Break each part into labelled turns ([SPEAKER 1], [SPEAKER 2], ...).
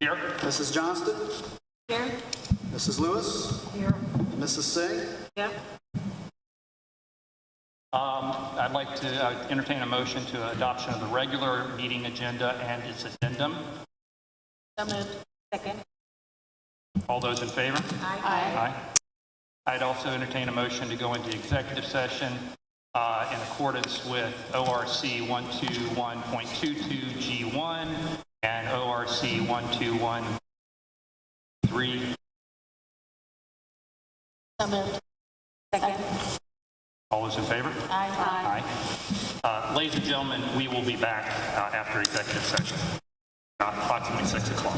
[SPEAKER 1] Here.
[SPEAKER 2] Mrs. Johnston?
[SPEAKER 3] Here.
[SPEAKER 2] Mrs. Lewis?
[SPEAKER 3] Here.
[SPEAKER 2] Mrs. Singh?
[SPEAKER 3] Yeah.
[SPEAKER 1] I'd like to entertain a motion to adoption of the regular meeting agenda and its addendum.
[SPEAKER 3] So moved. Second.
[SPEAKER 1] All those in favor?
[SPEAKER 3] Aye.
[SPEAKER 1] Aye. I'd also entertain a motion to go into executive session in accordance with ORC 121.22G1 and ORC 121.3.
[SPEAKER 3] So moved. Second.
[SPEAKER 1] All those in favor?
[SPEAKER 3] Aye.
[SPEAKER 1] Aye. Ladies and gentlemen, we will be back after executive session, approximately 6 o'clock.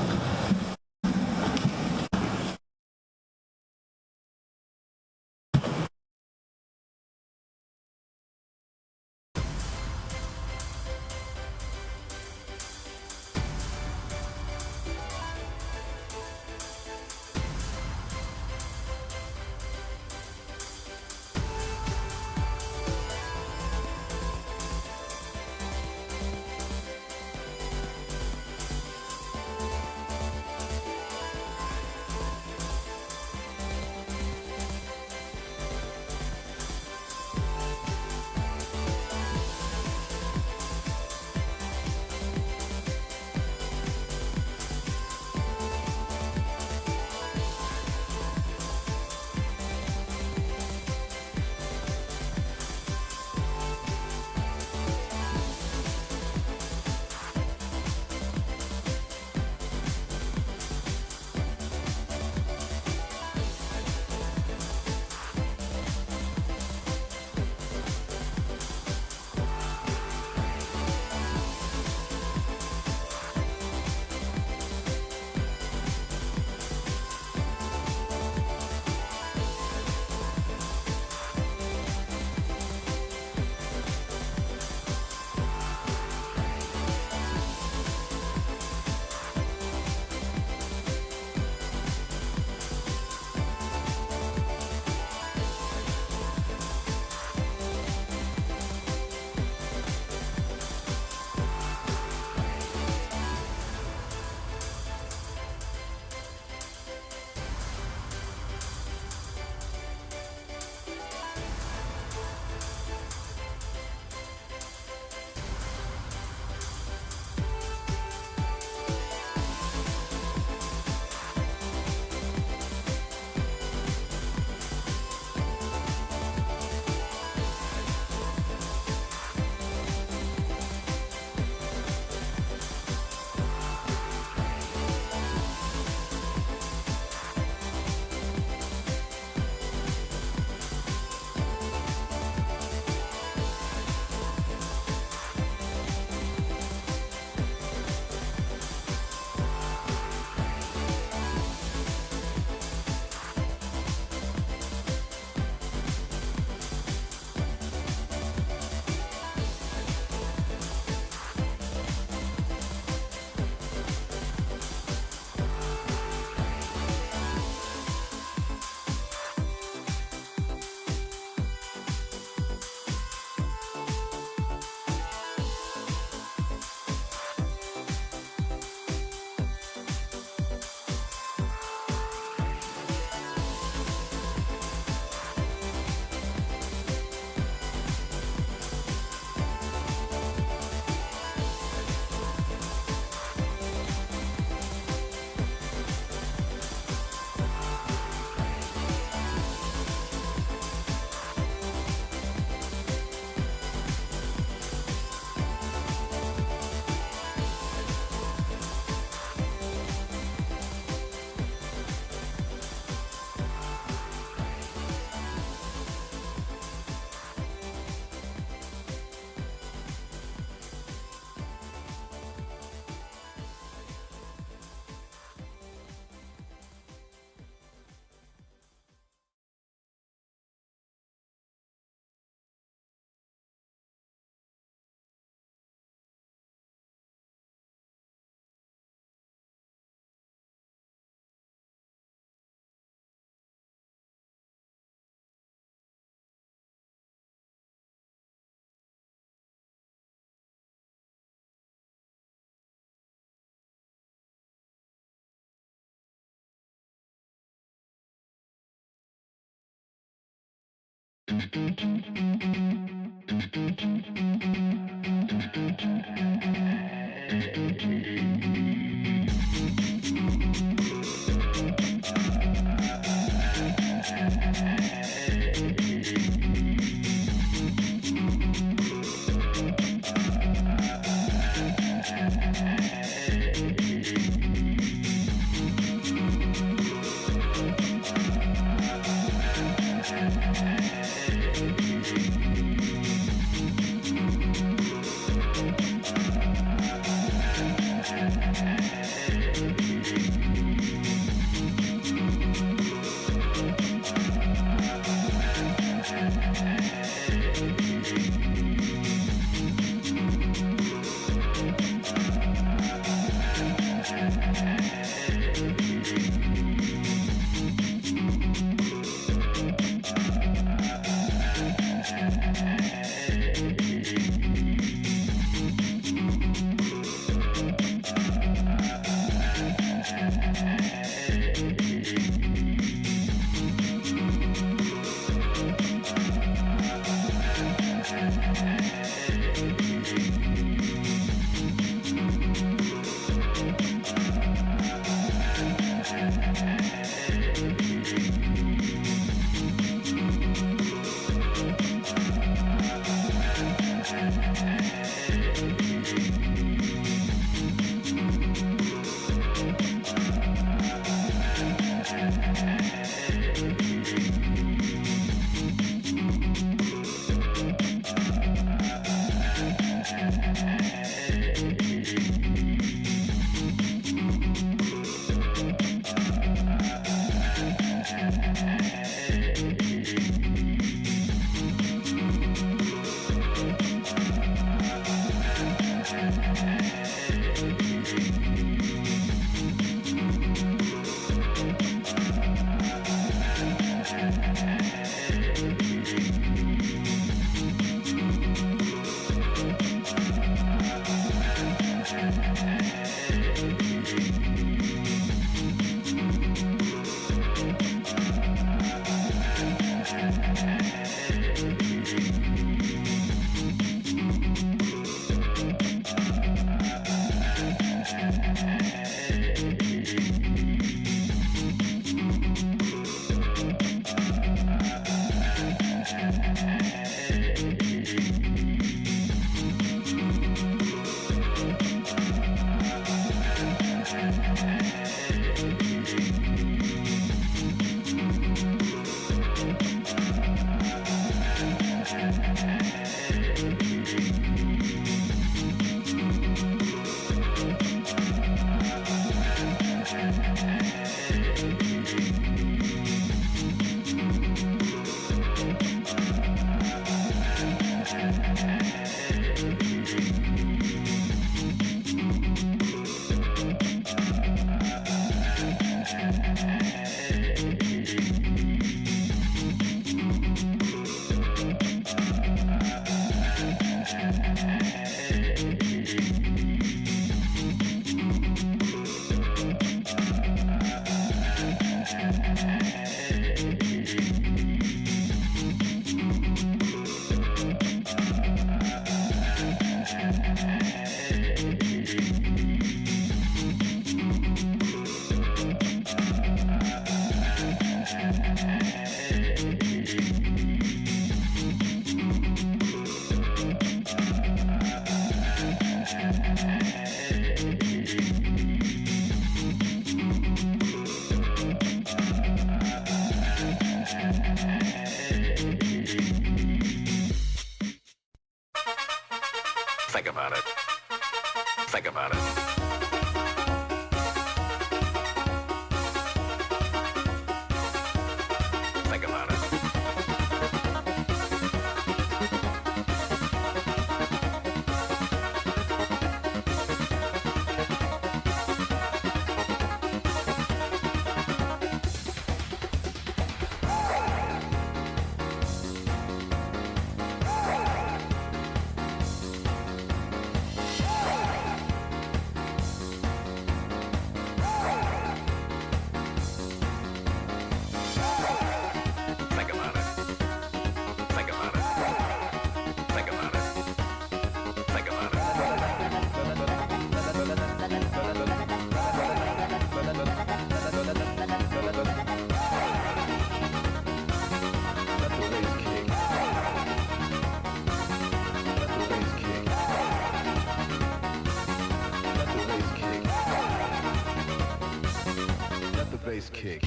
[SPEAKER 4] bass kick.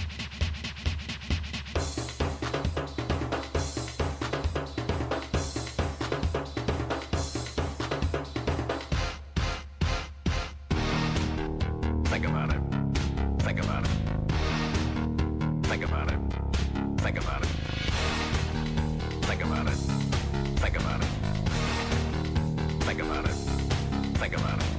[SPEAKER 4] Think about it. Think about it. Think about it. Think about it. Think about it. Think about it. Think about it. Think about it. Think about it. Think about it.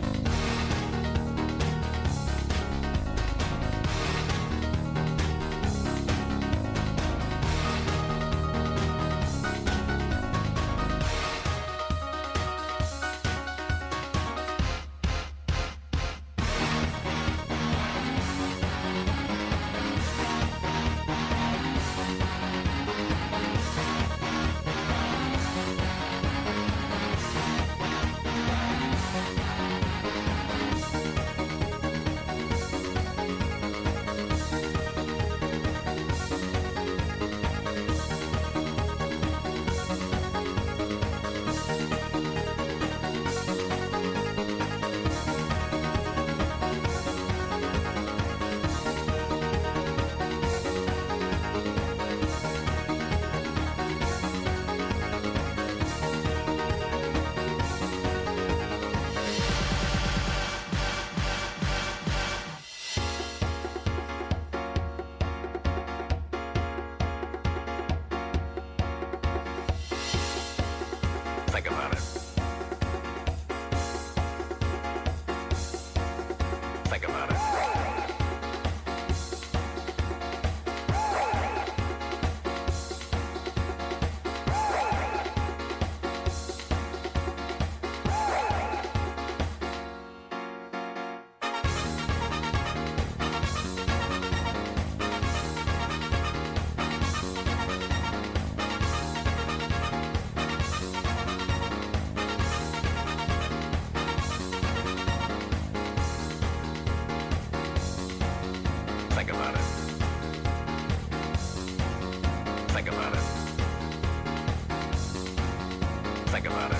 [SPEAKER 4] Think about it. Think about it. Think about it.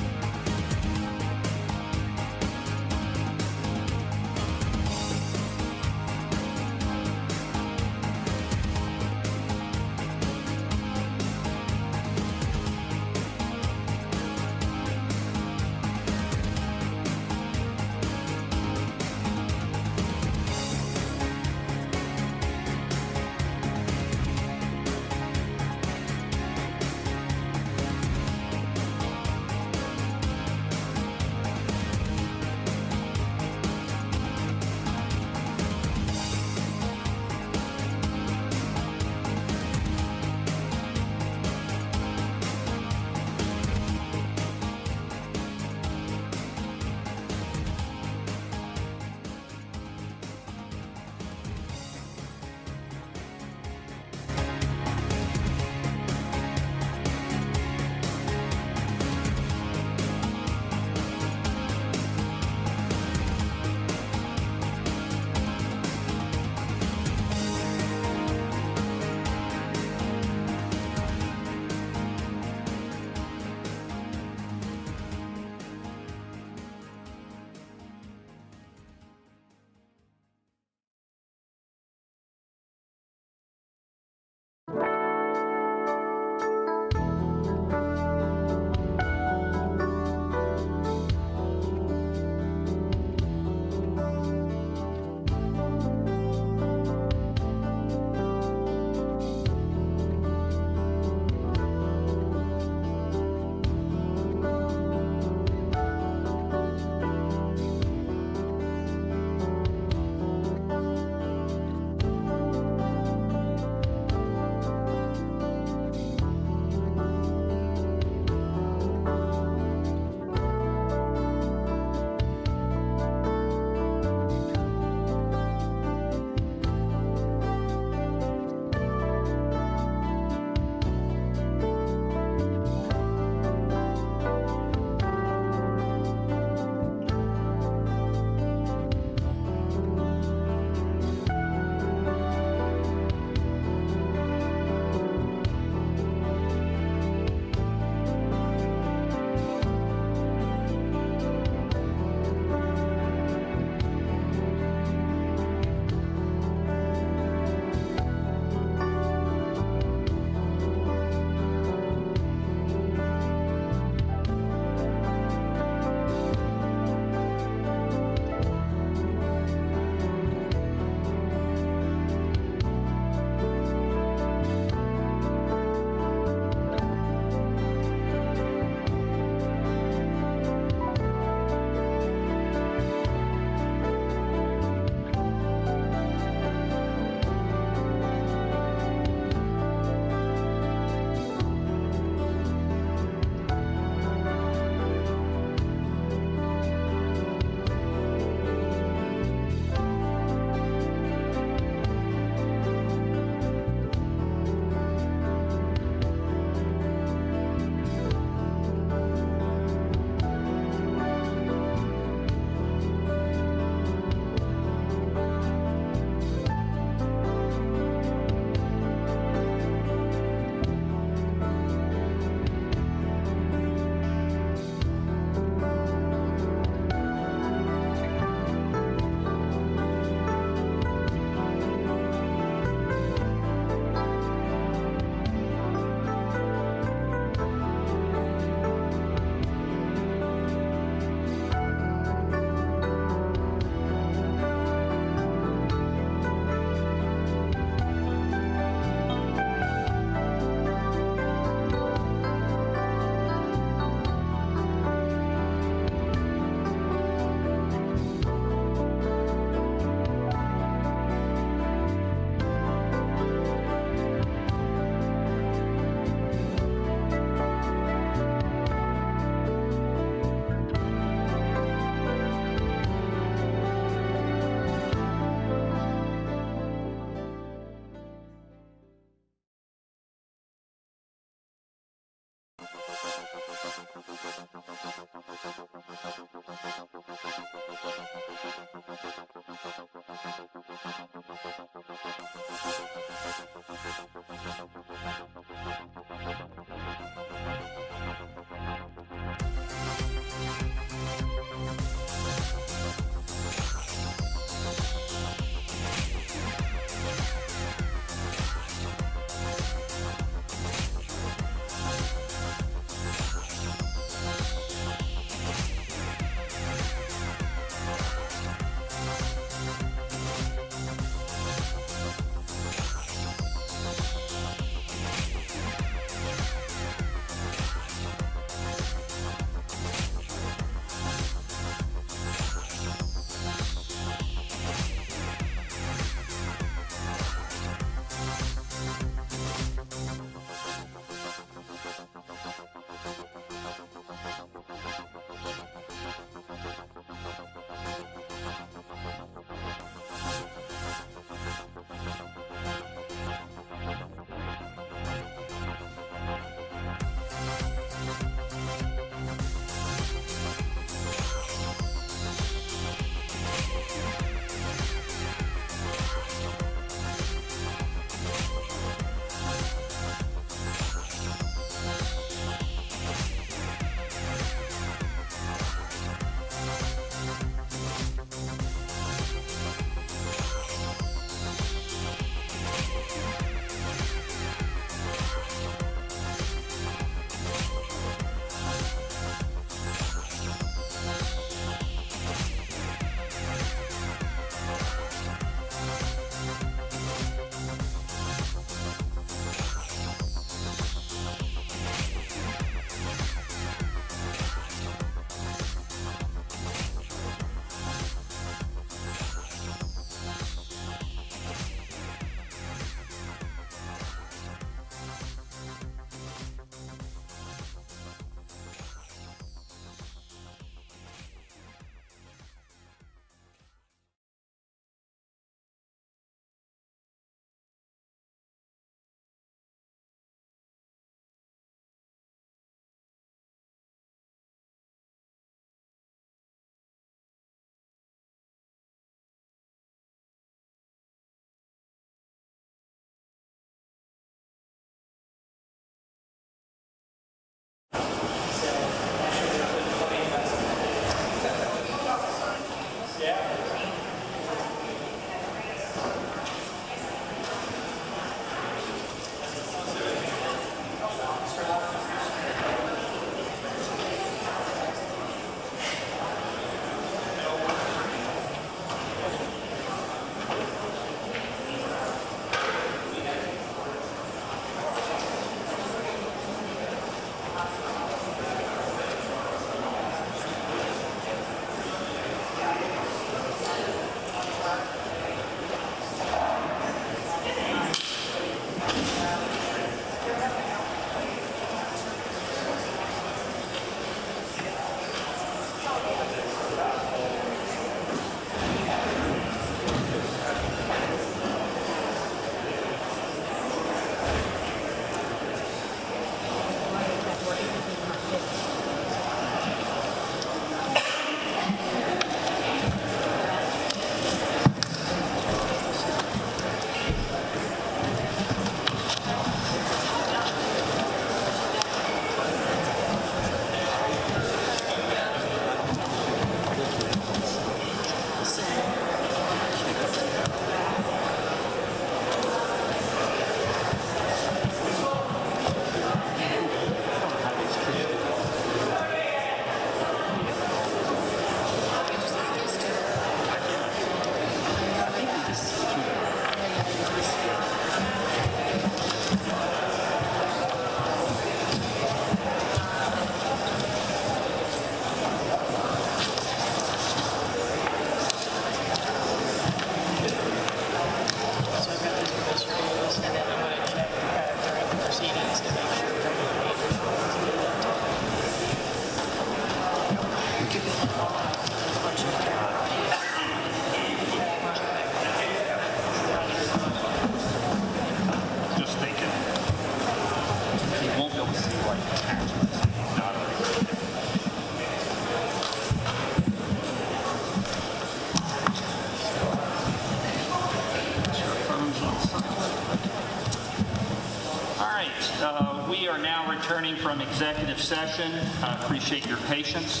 [SPEAKER 1] returning from executive session. Appreciate your patience.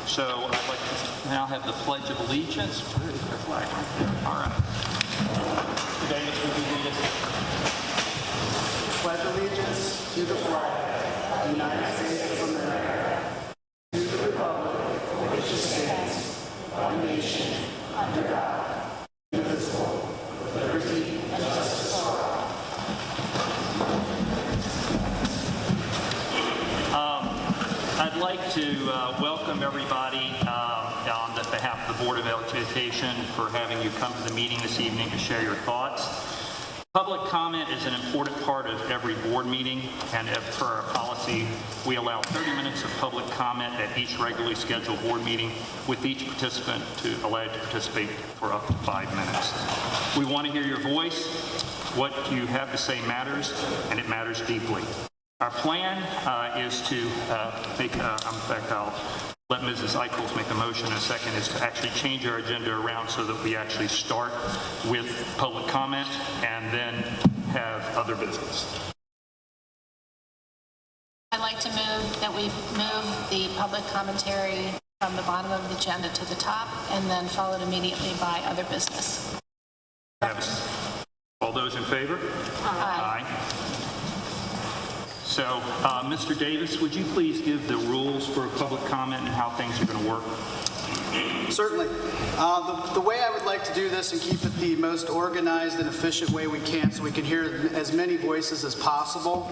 [SPEAKER 1] So I'd like to now have the Pledge of Allegiance. Where is our flag? All right. Mr. Davis, would you lead us?
[SPEAKER 2] Pledge allegiance to the flag of the United States of America, to the republic for which it stands, one nation, under God, indivisible, with liberty and justice for all.
[SPEAKER 1] I'd like to welcome everybody on the behalf of the Board of Education for having you come to the meeting this evening to share your thoughts. Public comment is an important part of every board meeting, and as per our policy, we allow 30 minutes of public comment at each regularly scheduled board meeting, with each participant allowed to participate for up to 5 minutes. We want to hear your voice. What you have to say matters, and it matters deeply. Our plan is to in fact, I'll let Mrs. Eichholz make a motion in a second, is to actually change our agenda around so that we actually start with public comment and then have other business.
[SPEAKER 3] I'd like to move that we move the public commentary from the bottom of the agenda to the top and then followed immediately by other business.
[SPEAKER 1] All those in favor?
[SPEAKER 3] Aye.
[SPEAKER 1] So, Mr. Davis, would you please give the rules for public comment and how things are going to work?
[SPEAKER 2] Certainly. The way I would like to do this and keep it the most organized and efficient way we can so we can hear as many voices as possible,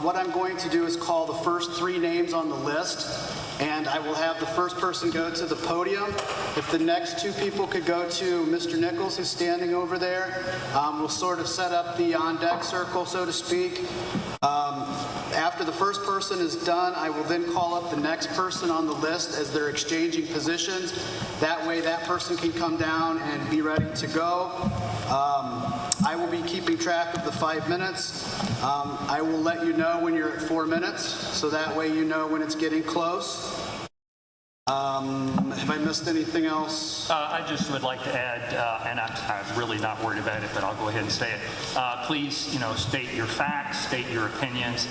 [SPEAKER 2] what I'm going to do is call the first 3 names on the list, and I will have the first person go to the podium. If the next 2 people could go to Mr. Nichols, who's standing over there, we'll sort of set up the on-deck circle, so to speak. After the first person is done, I will then call up the next person on the list as they're exchanging positions. That way that person can come down and be ready to go. I will be keeping track of the 5 minutes. I will let you know when you're at 4 minutes, so that way you know when it's getting close. Have I missed anything else?
[SPEAKER 1] I just would like to add, and I'm really not worried about it, but I'll go ahead and say it. Please, state your facts, state your opinions.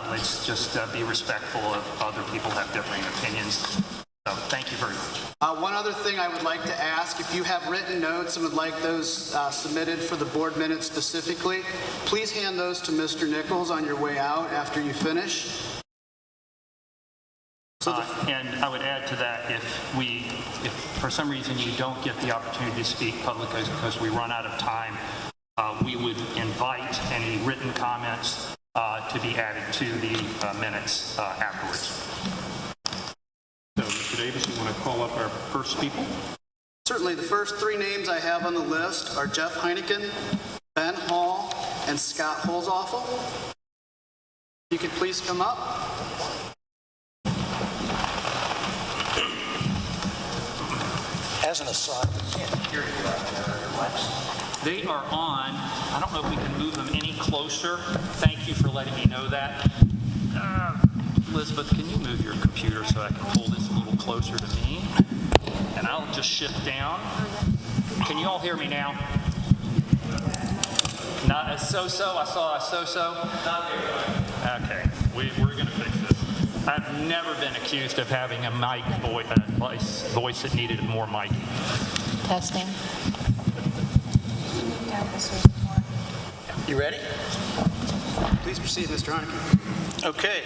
[SPEAKER 1] Let's just be respectful of other people have differing opinions. So thank you very much.
[SPEAKER 2] One other thing I would like to ask, if you have written notes and would like those submitted for the board minutes specifically, please hand those to Mr. Nichols on your way out after you finish.
[SPEAKER 1] And I would add to that, if for some reason you don't get the opportunity to speak publicly because we run out of time, we would invite any written comments to be added to the minutes afterwards. So, Mr. Davis, you want to call up our first people?
[SPEAKER 2] Certainly. The first 3 names I have on the list are Jeff Heineken, Ben Hall, and Scott Holzoffel. You could please come up.
[SPEAKER 5] As an aside, we can't hear you out there.
[SPEAKER 1] They are on. I don't know if we can move them any closer. Thank you for letting me know that. Elizabeth, can you move your computer so I can pull this a little closer to me? And I'll just shift down. Can you all hear me now? Not a so-so? I saw a so-so? Not here. Okay, we're going to fix this. I've never been accused of having a mic voice that needed more mic.
[SPEAKER 3] Testing.
[SPEAKER 5] You ready?
[SPEAKER 2] Please proceed, Mr. Heineken.
[SPEAKER 5] Okay.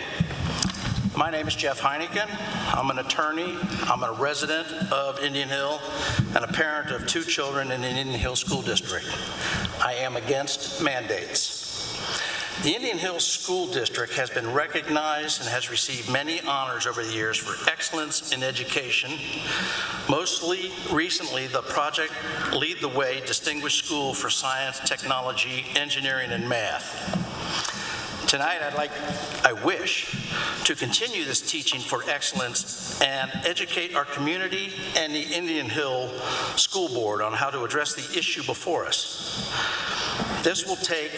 [SPEAKER 5] My name is Jeff Heineken. I'm an attorney. I'm a resident of Indian Hill and a parent of 2 children in the Indian Hill School District. I am against mandates. The Indian Hill School District has been recognized and has received many honors over the years for excellence in education. Mostly recently, the project Lead the Way Distinguished School for Science, Technology, Engineering, and Math. Tonight, I wish to continue this teaching for excellence and educate our community and the Indian Hill School Board on how to address the issue before us. This will take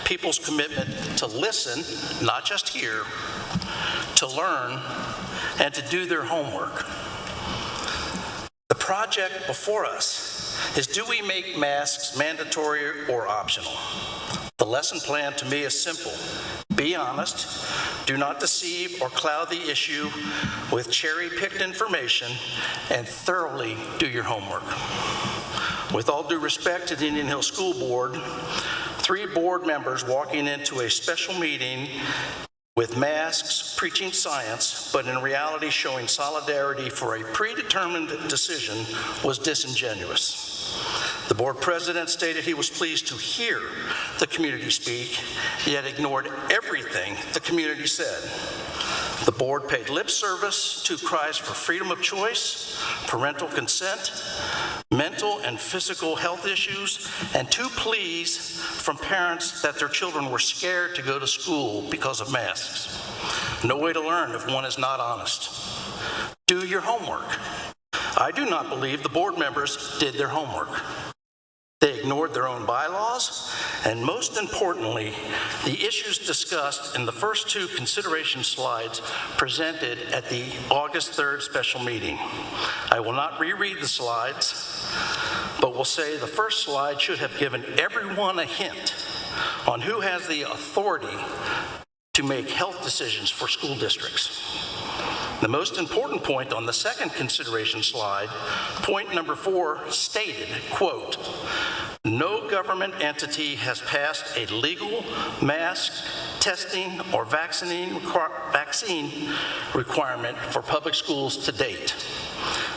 [SPEAKER 5] people's commitment to listen, not just hear, to learn, and to do their homework. The project before us is, do we make masks mandatory or optional? The lesson plan to me is simple. Be honest. Do not deceive or cloud the issue with cherry-picked information, and thoroughly do your homework. With all due respect to the Indian Hill School Board, 3 board members walking into a special meeting with masks, preaching science, but in reality showing solidarity for a predetermined decision was disingenuous. The board president stated he was pleased to hear the community speak, yet ignored everything the community said. The board paid lip service to cries for freedom of choice, parental consent, mental and physical health issues, and 2 pleas from parents that their children were scared to go to school because of masks. No way to learn if one is not honest. Do your homework. I do not believe the board members did their homework. They ignored their own bylaws, and most importantly, the issues discussed in the first 2 consideration slides presented at the August 3rd special meeting. I will not reread the slides, but will say the first slide should have given everyone a hint on who has the authority to make health decisions for school districts. The most important point on the second consideration slide, point number 4, stated, quote, "No government entity has passed a legal mask testing or vaccine requirement for public schools to date."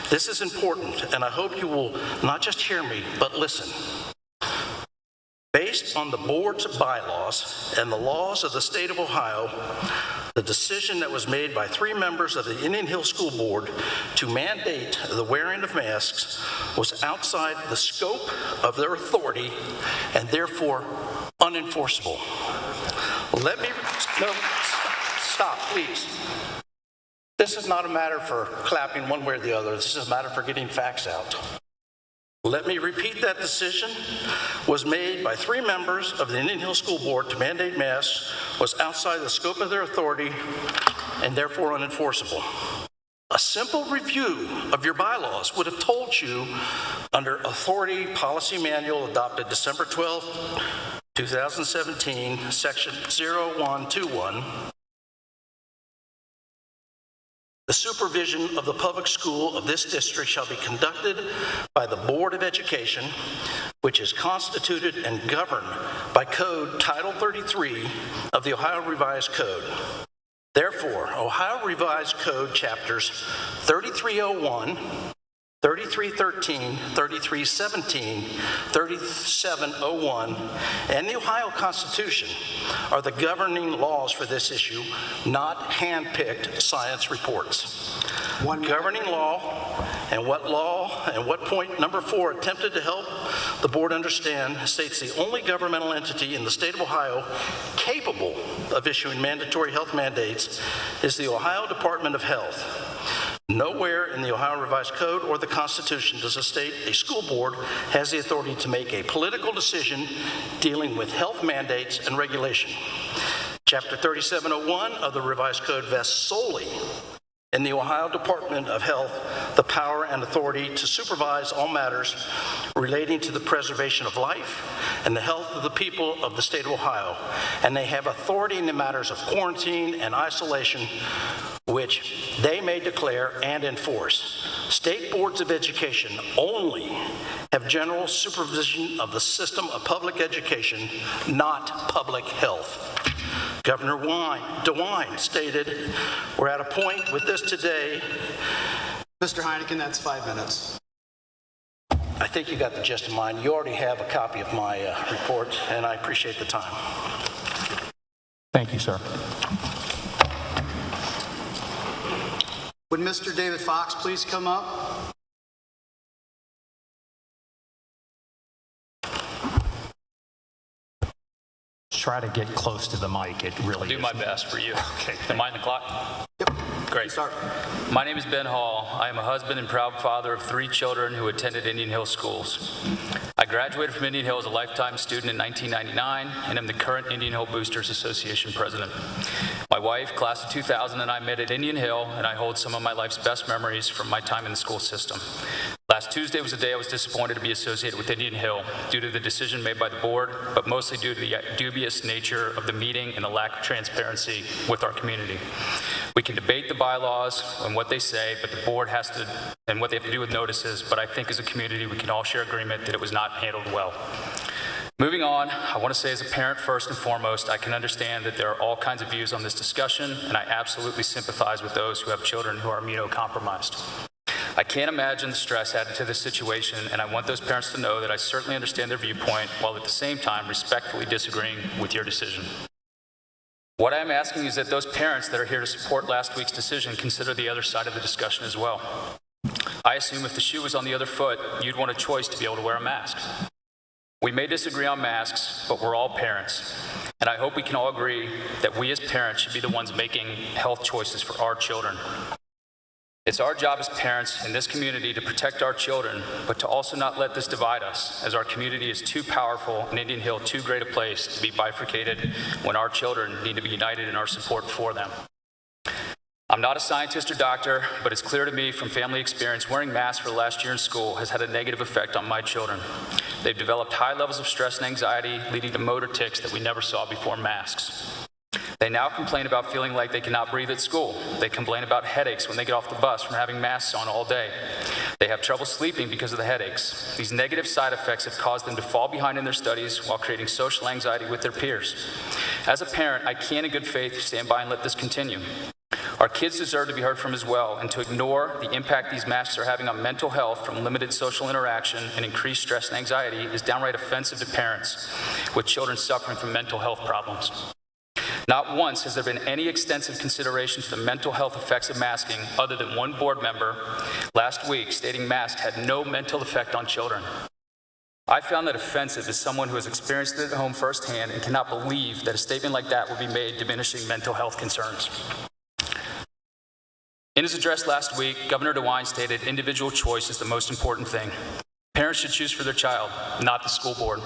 [SPEAKER 5] This is important, and I hope you will not just hear me, but listen. Based on the board's bylaws and the laws of the state of Ohio, the decision that was made by 3 members of the Indian Hill School Board to mandate the wearing of masks was outside the scope of their authority and therefore unenforceable. Stop, please. This is not a matter for clapping one way or the other. This is a matter for getting facts out. Let me repeat, that decision was made by 3 members of the Indian Hill School Board to mandate masks, was outside the scope of their authority and therefore unenforceable. A simple review of your bylaws would have told you under Authority Policy Manual adopted December 12, 2017, section 0121, the supervision of the public school of this district shall be conducted by the Board of Education, which is constituted and governed by Code Title 33 of the Ohio Revised Code. Therefore, Ohio Revised Code chapters 3301, 3313, 3317, 3701, and the Ohio Constitution are the governing laws for this issue, not hand-picked science reports. Governing law and what point number 4 attempted to help the board understand states the only governmental entity in the state of Ohio capable of issuing mandatory health mandates is the Ohio Department of Health. Nowhere in the Ohio Revised Code or the Constitution does it state a school board has the authority to make a political decision dealing with health mandates and regulation. Chapter 3701 of the Revised Code vests solely in the Ohio Department of Health the power and authority to supervise all matters relating to the preservation of life and the health of the people of the state of Ohio, and they have authority in the matters of quarantine and isolation, which they may declare and enforce. State boards of education only have general supervision of the system of public education, not public health. Governor DeWine stated, "We're at a point with this today."
[SPEAKER 2] Mr. Heineken, that's 5 minutes.
[SPEAKER 5] I think you got the gist of mine. You already have a copy of my report, and I appreciate the time.
[SPEAKER 1] Thank you, sir.
[SPEAKER 2] Would Mr. David Fox please come up?
[SPEAKER 1] Try to get close to the mic. It really
[SPEAKER 6] I'll do my best for you.
[SPEAKER 1] Okay.
[SPEAKER 6] Am I in the clock?
[SPEAKER 2] Yep.
[SPEAKER 6] Great.
[SPEAKER 2] Start.
[SPEAKER 6] My name is Ben Hall. I am a husband and proud father of 3 children who attended Indian Hill schools. I graduated from Indian Hill as a lifetime student in 1999 and am the current Indian Hill Boosters Association president. My wife, class of 2000, and I met at Indian Hill, and I hold some of my life's best memories from my time in the school system. Last Tuesday was the day I was disappointed to be associated with Indian Hill due to the decision made by the board, but mostly due to the dubious nature of the meeting and the lack of transparency with our community. We can debate the bylaws and what they say, but the board has to, and what they have to do with notices, but I think as a community we can all share agreement that it was not handled well. Moving on, I want to say as a parent first and foremost, I can understand that there are all kinds of views on this discussion, and I absolutely sympathize with those who have children who are immunocompromised. I can't imagine the stress added to this situation, and I want those parents to know that I certainly understand their viewpoint while at the same time respectfully disagreeing with your decision. What I am asking is that those parents that are here to support last week's decision consider the other side of the discussion as well. I assume if the shoe was on the other foot, you'd want a choice to be able to wear a mask. We may disagree on masks, but we're all parents, and I hope we can all agree that we as parents should be the ones making health choices for our children. It's our job as parents in this community to protect our children, but to also not let this divide us, as our community is too powerful and Indian Hill too great a place to be bifurcated when our children need to be united in our support for them. I'm not a scientist or doctor, but it's clear to me from family experience wearing masks for the last year in school has had a negative effect on my children. They've developed high levels of stress and anxiety, leading to motor tics that we never saw before masks. They now complain about feeling like they cannot breathe at school. They complain about headaches when they get off the bus from having masks on all day. They have trouble sleeping because of the headaches. These negative side effects have caused them to fall behind in their studies while creating social anxiety with their peers. As a parent, I can't in good faith stand by and let this continue. Our kids deserve to be heard from as well, and to ignore the impact these masks are having on mental health from limited social interaction and increased stress and anxiety is downright offensive to parents with children suffering from mental health problems. Not once has there been any extensive consideration to the mental health effects of masking other than one board member last week stating masks had no mental effect on children. I found that offensive as someone who has experienced it at home firsthand and cannot believe that a statement like that would be made diminishing mental health concerns. In his address last week, Governor DeWine stated individual choice is the most important thing. Parents should choose for their child, not the school board.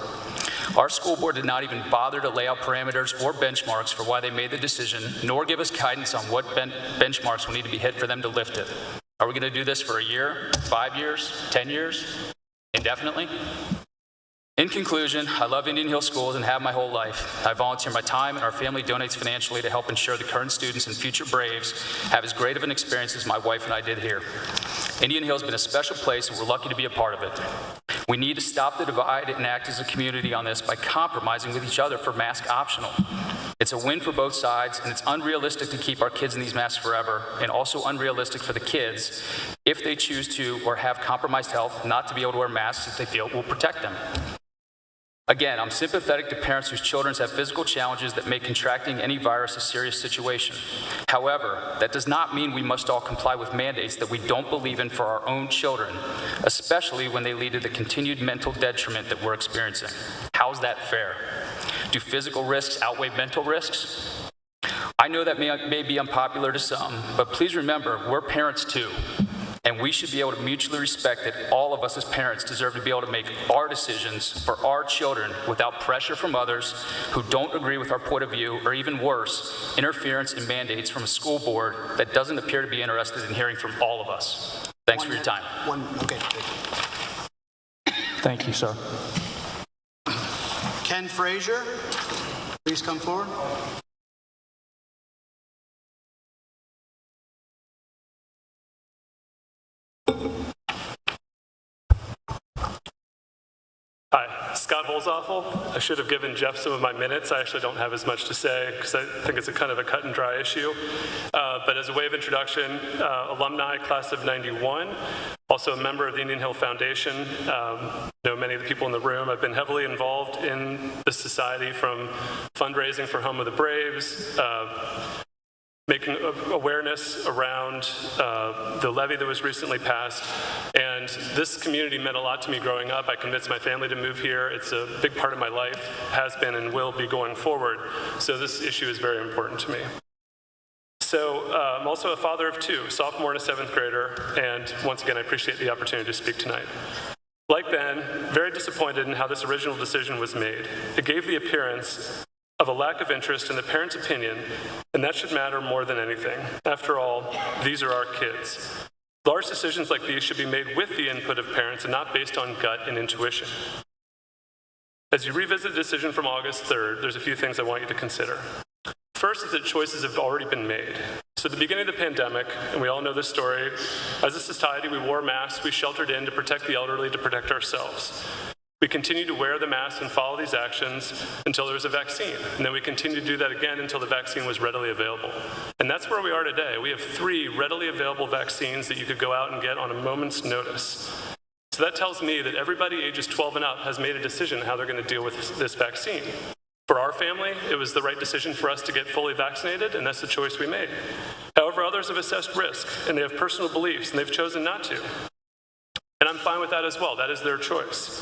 [SPEAKER 6] Our school board did not even bother to lay out parameters or benchmarks for why they made the decision, nor give us guidance on what benchmarks will need to be hit for them to lift it. Are we going to do this for a year, 5 years, 10 years, indefinitely? In conclusion, I love Indian Hill Schools and have my whole life. I volunteer my time and our family donates financially to help ensure the current students and future Braves have as great of an experience as my wife and I did here. Indian Hill has been a special place and we're lucky to be a part of it. We need to stop the divide and act as a community on this by compromising with each other for mask optional. It's a win for both sides, and it's unrealistic to keep our kids in these masks forever, and also unrealistic for the kids if they choose to or have compromised health not to be able to wear masks if they feel it will protect them. Again, I'm sympathetic to parents whose children have physical challenges that make contracting any virus a serious situation. However, that does not mean we must all comply with mandates that we don't believe in for our own children, especially when they lead to the continued mental detriment that we're experiencing. How's that fair? Do physical risks outweigh mental risks? I know that may be unpopular to some, but please remember, we're parents too. And we should be able to mutually respect that all of us as parents deserve to be able to make our decisions for our children without pressure from others who don't agree with our point of view, or even worse, interference and mandates from a school board that doesn't appear to be interested in hearing from all of us. Thanks for your time.
[SPEAKER 2] Okay.
[SPEAKER 7] Thank you, sir.
[SPEAKER 2] Ken Frazier, please come forward.
[SPEAKER 8] Hi, Scott Holzapfel. I should have given Jeff some of my minutes. I actually don't have as much to say because I think it's a kind of a cut and dry issue. But as a way of introduction, alumni class of 91, also a member of the Indian Hill Foundation. Know many of the people in the room. I've been heavily involved in this society, from fundraising for Home of the Braves, making awareness around the levy that was recently passed. And this community meant a lot to me growing up. I convinced my family to move here. It's a big part of my life, has been and will be going forward. So this issue is very important to me. So I'm also a father of two, sophomore and a seventh grader. And once again, I appreciate the opportunity to speak tonight. Like Ben, very disappointed in how this original decision was made. It gave the appearance of a lack of interest in the parent's opinion, and that should matter more than anything. After all, these are our kids. Large decisions like these should be made with the input of parents and not based on gut and intuition. As you revisit the decision from August 3rd, there's a few things I want you to consider. First is that choices have already been made. So at the beginning of the pandemic, and we all know this story, as a society we wore masks, we sheltered in to protect the elderly, to protect ourselves. We continued to wear the mask and follow these actions until there was a vaccine. And then we continued to do that again until the vaccine was readily available. And that's where we are today. We have 3 readily available vaccines that you could go out and get on a moment's notice. So that tells me that everybody ages 12 and up has made a decision how they're going to deal with this vaccine. For our family, it was the right decision for us to get fully vaccinated, and that's the choice we made. However, others have assessed risk, and they have personal beliefs, and they've chosen not to. And I'm fine with that as well. That is their choice.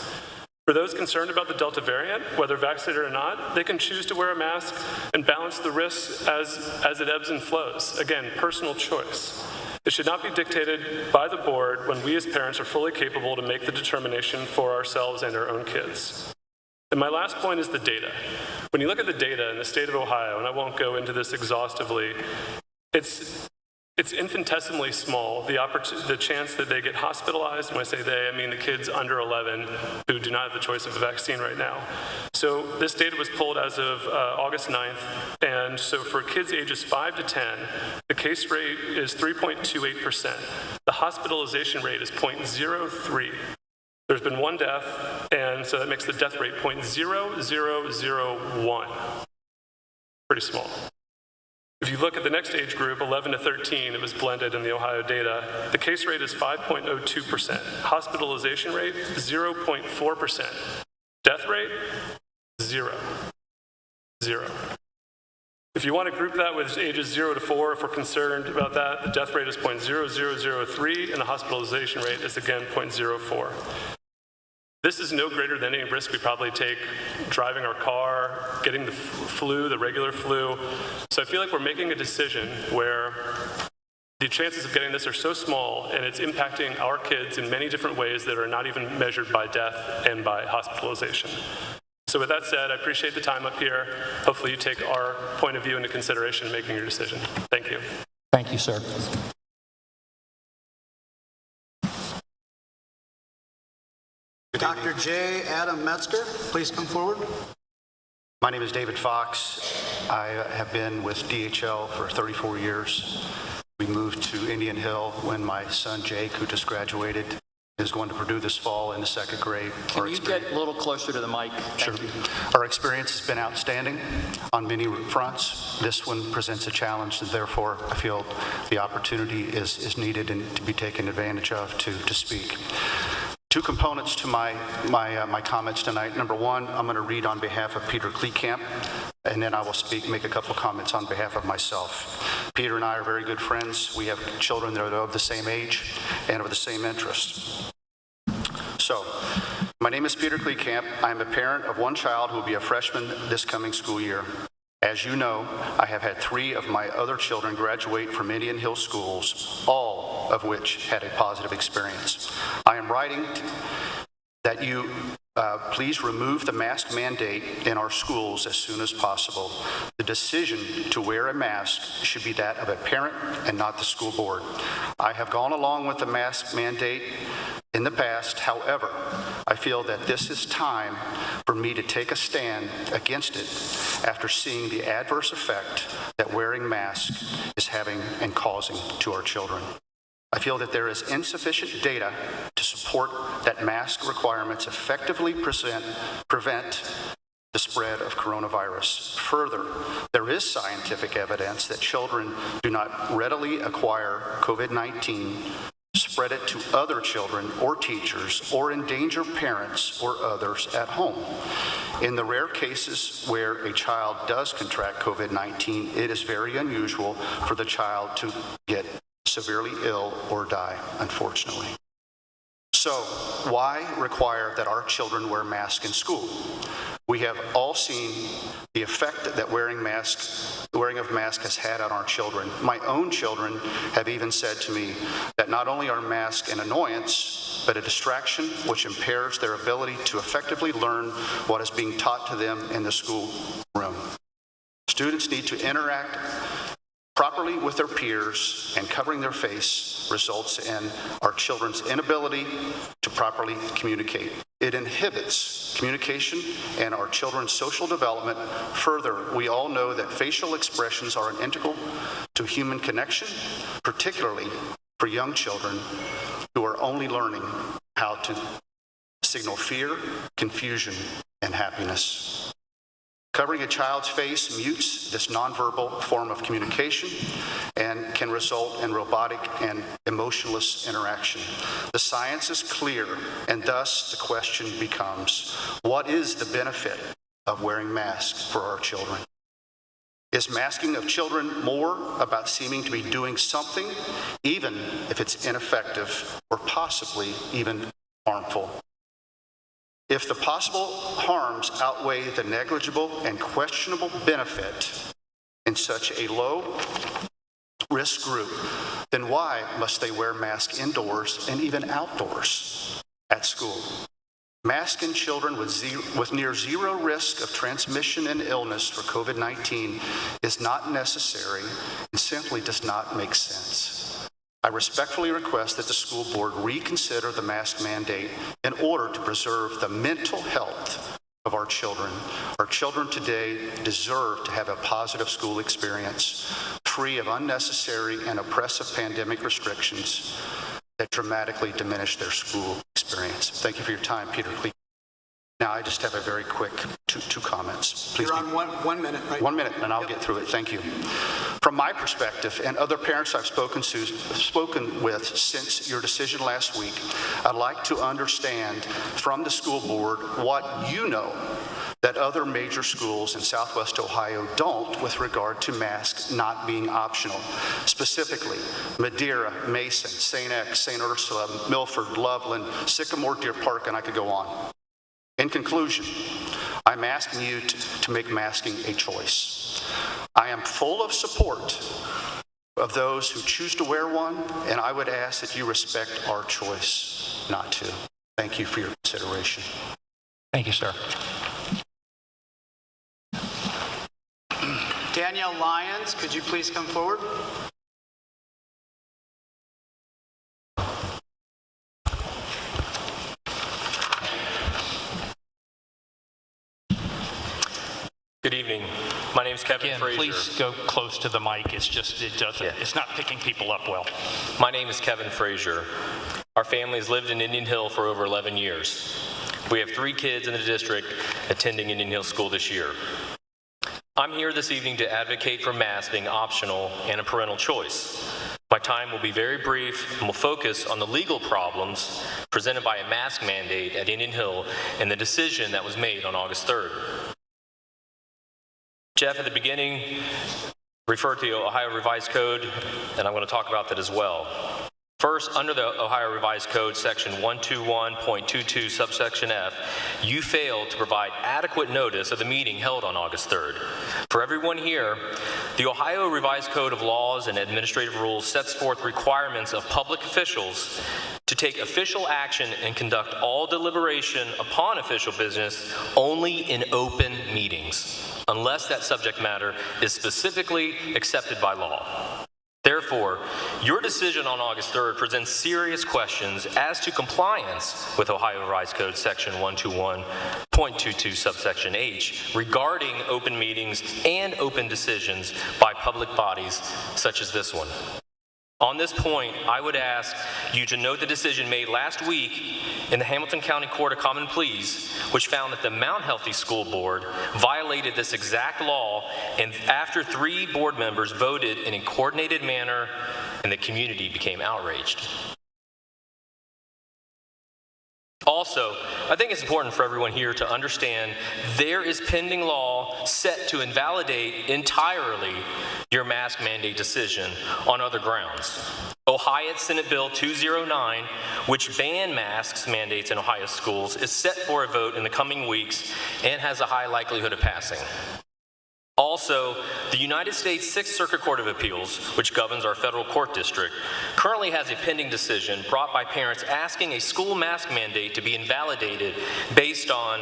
[SPEAKER 8] For those concerned about the Delta variant, whether vaccinated or not, they can choose to wear a mask and balance the risks as it ebbs and flows. Again, personal choice. It should not be dictated by the board when we as parents are fully capable to make the determination for ourselves and our own kids. And my last point is the data. When you look at the data in the state of Ohio, and I won't go into this exhaustively, it's infinitesimally small, the chance that they get hospitalized. When I say they, I mean the kids under 11 who do not have the choice of a vaccine right now. So this data was pulled as of August 9th, and so for kids ages 5 to 10, the case rate is 3.28%. The hospitalization rate is 0.03. There's been 1 death, and so that makes the death rate 0.0001. Pretty small. If you look at the next age group, 11 to 13, it was blended in the Ohio data, the case rate is 5.02%. Hospitalization rate, 0.4%. Death rate, 0. If you want to group that with ages 0 to 4, if we're concerned about that, the death rate is 0.0003, and the hospitalization rate is again 0.04. This is no greater than any risk we probably take driving our car, getting the flu, the regular flu. So I feel like we're making a decision where the chances of getting this are so small, and it's impacting our kids in many different ways that are not even measured by death and by hospitalization. So with that said, I appreciate the time up here. Hopefully you take our point of view into consideration in making your decision. Thank you.
[SPEAKER 1] Thank you, sir.
[SPEAKER 2] Dr. J. Adam Metzger, please come forward.
[SPEAKER 7] My name is David Fox. I have been with DHL for 34 years. We moved to Indian Hill when my son Jake, who just graduated, is going to Purdue this fall in the 2nd grade.
[SPEAKER 1] Can you get a little closer to the mic?
[SPEAKER 7] Sure. Our experience has been outstanding on many fronts. This one presents a challenge, and therefore I feel the opportunity is needed and to be taken advantage of to speak. 2 components to my comments tonight. Number 1, I'm going to read on behalf of Peter Kleekamp, and then I will make a couple comments on behalf of myself. Peter and I are very good friends. We have children that are of the same age and of the same interests. So, my name is Peter Kleekamp. I'm a parent of 1 child who will be a freshman this coming school year. As you know, I have had 3 of my other children graduate from Indian Hill schools, all of which had a positive experience. I am writing that you please remove the mask mandate in our schools as soon as possible. The decision to wear a mask should be that of a parent and not the school board. I have gone along with the mask mandate in the past. However, I feel that this is time for me to take a stand against it after seeing the adverse effect that wearing masks is having and causing to our children. I feel that there is insufficient data to support that mask requirements effectively prevent the spread of coronavirus. Further, there is scientific evidence that children do not readily acquire COVID-19, spread it to other children or teachers, or endanger parents or others at home. In the rare cases where a child does contract COVID-19, it is very unusual for the child to get severely ill or die, unfortunately. So, why require that our children wear masks in school? We have all seen the effect that wearing of masks has had on our children. My own children have even said to me that not only are masks an annoyance, but a distraction which impairs their ability to effectively learn what is being taught to them in the school room. Students need to interact properly with their peers and covering their face results in our children's inability to properly communicate. It inhibits communication and our children's social development. Further, we all know that facial expressions are integral to human connection, particularly for young children who are only learning how to signal fear, confusion, and happiness. Covering a child's face mutes this nonverbal form of communication and can result in robotic and emotionless interaction. The science is clear, and thus the question becomes, what is the benefit of wearing masks for our children? Is masking of children more about seeming to be doing something, even if it's ineffective or possibly even harmful? If the possible harms outweigh the negligible and questionable benefit in such a low-risk group, then why must they wear masks indoors and even outdoors at school? Masking children with near zero risk of transmission and illness for COVID-19 is not necessary and simply does not make sense. I respectfully request that the school board reconsider the mask mandate in order to preserve the mental health of our children. Our children today deserve to have a positive school experience, free of unnecessary and oppressive pandemic restrictions that dramatically diminish their school experience. Thank you for your time, Peter Cleveland. Now, I just have a very quick two comments. Please.
[SPEAKER 2] You're on 1 minute, right?
[SPEAKER 7] 1 minute, and I'll get through it. Thank you. From my perspective, and other parents I've spoken with since your decision last week, I'd like to understand from the school board what you know that other major schools in Southwest Ohio don't with regard to masks not being optional. Specifically, Madeira, Mason, St. X, St. Ursula, Milford, Loveland, Sycamore, Deer Park, and I could go on. In conclusion, I'm asking you to make masking a choice. I am full of support of those who choose to wear one, and I would ask that you respect our choice not to. Thank you for your consideration.
[SPEAKER 9] Thank you, sir.
[SPEAKER 2] Danielle Lyons, could you please come forward?
[SPEAKER 10] Good evening. My name is Kevin
[SPEAKER 9] Again,
[SPEAKER 10] Frazier.
[SPEAKER 9] please go close to the mic. It's just, it's not picking people up well.
[SPEAKER 10] My name is Kevin Frazier. Our family has lived in Indian Hill for over 11 years. We have 3 kids in the district attending Indian Hill School this year. I'm here this evening to advocate for masks being optional and a parental choice. My time will be very brief and will focus on the legal problems presented by a mask mandate at Indian Hill and the decision that was made on August 3rd. Jeff, at the beginning, referred to the Ohio Revised Code, and I'm going to talk about that as well. First, under the Ohio Revised Code, section 121.22, subsection F, you failed to provide adequate notice of the meeting held on August 3rd. For everyone here, the Ohio Revised Code of Laws and Administrative Rules sets forth requirements of public officials to take official action and conduct all deliberation upon official business only in open meetings, unless that subject matter is specifically accepted by law. Therefore, your decision on August 3rd presents serious questions as to compliance with Ohio Revised Code section 121.22 subsection H regarding open meetings and open decisions by public bodies such as this one. On this point, I would ask you to note the decision made last week in the Hamilton County Court of Common Pleas, which found that the Mount Healthy School Board violated this exact law, and after 3 board members voted in a coordinated manner, and the community became outraged. Also, I think it's important for everyone here to understand there is pending law set to invalidate entirely your mask mandate decision on other grounds. Ohio Senate Bill 209, which banned masks mandates in Ohio schools, is set for a vote in the coming weeks and has a high likelihood of passing. Also, the United States Sixth Circuit Court of Appeals, which governs our federal court district, currently has a pending decision brought by parents asking a school mask mandate to be invalidated based on,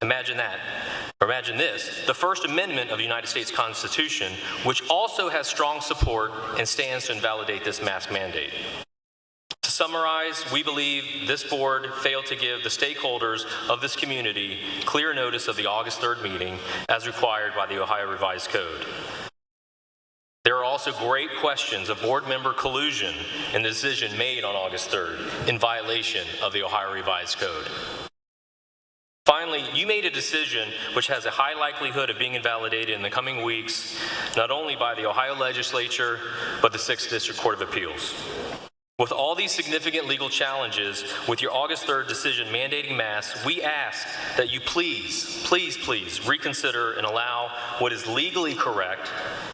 [SPEAKER 10] imagine that, Or imagine this, the First Amendment of the United States Constitution, which also has strong support and stands to invalidate this mask mandate. To summarize, we believe this board failed to give the stakeholders of this community clear notice of the August 3rd meeting as required by the Ohio Revised Code. There are also great questions of board member collusion in the decision made on August 3rd in violation of the Ohio Revised Code. Finally, you made a decision which has a high likelihood of being invalidated in the coming weeks, not only by the Ohio legislature, but the 6th District Court of Appeals. With all these significant legal challenges with your August 3rd decision mandating masks, we ask that you please reconsider and allow what is legally correct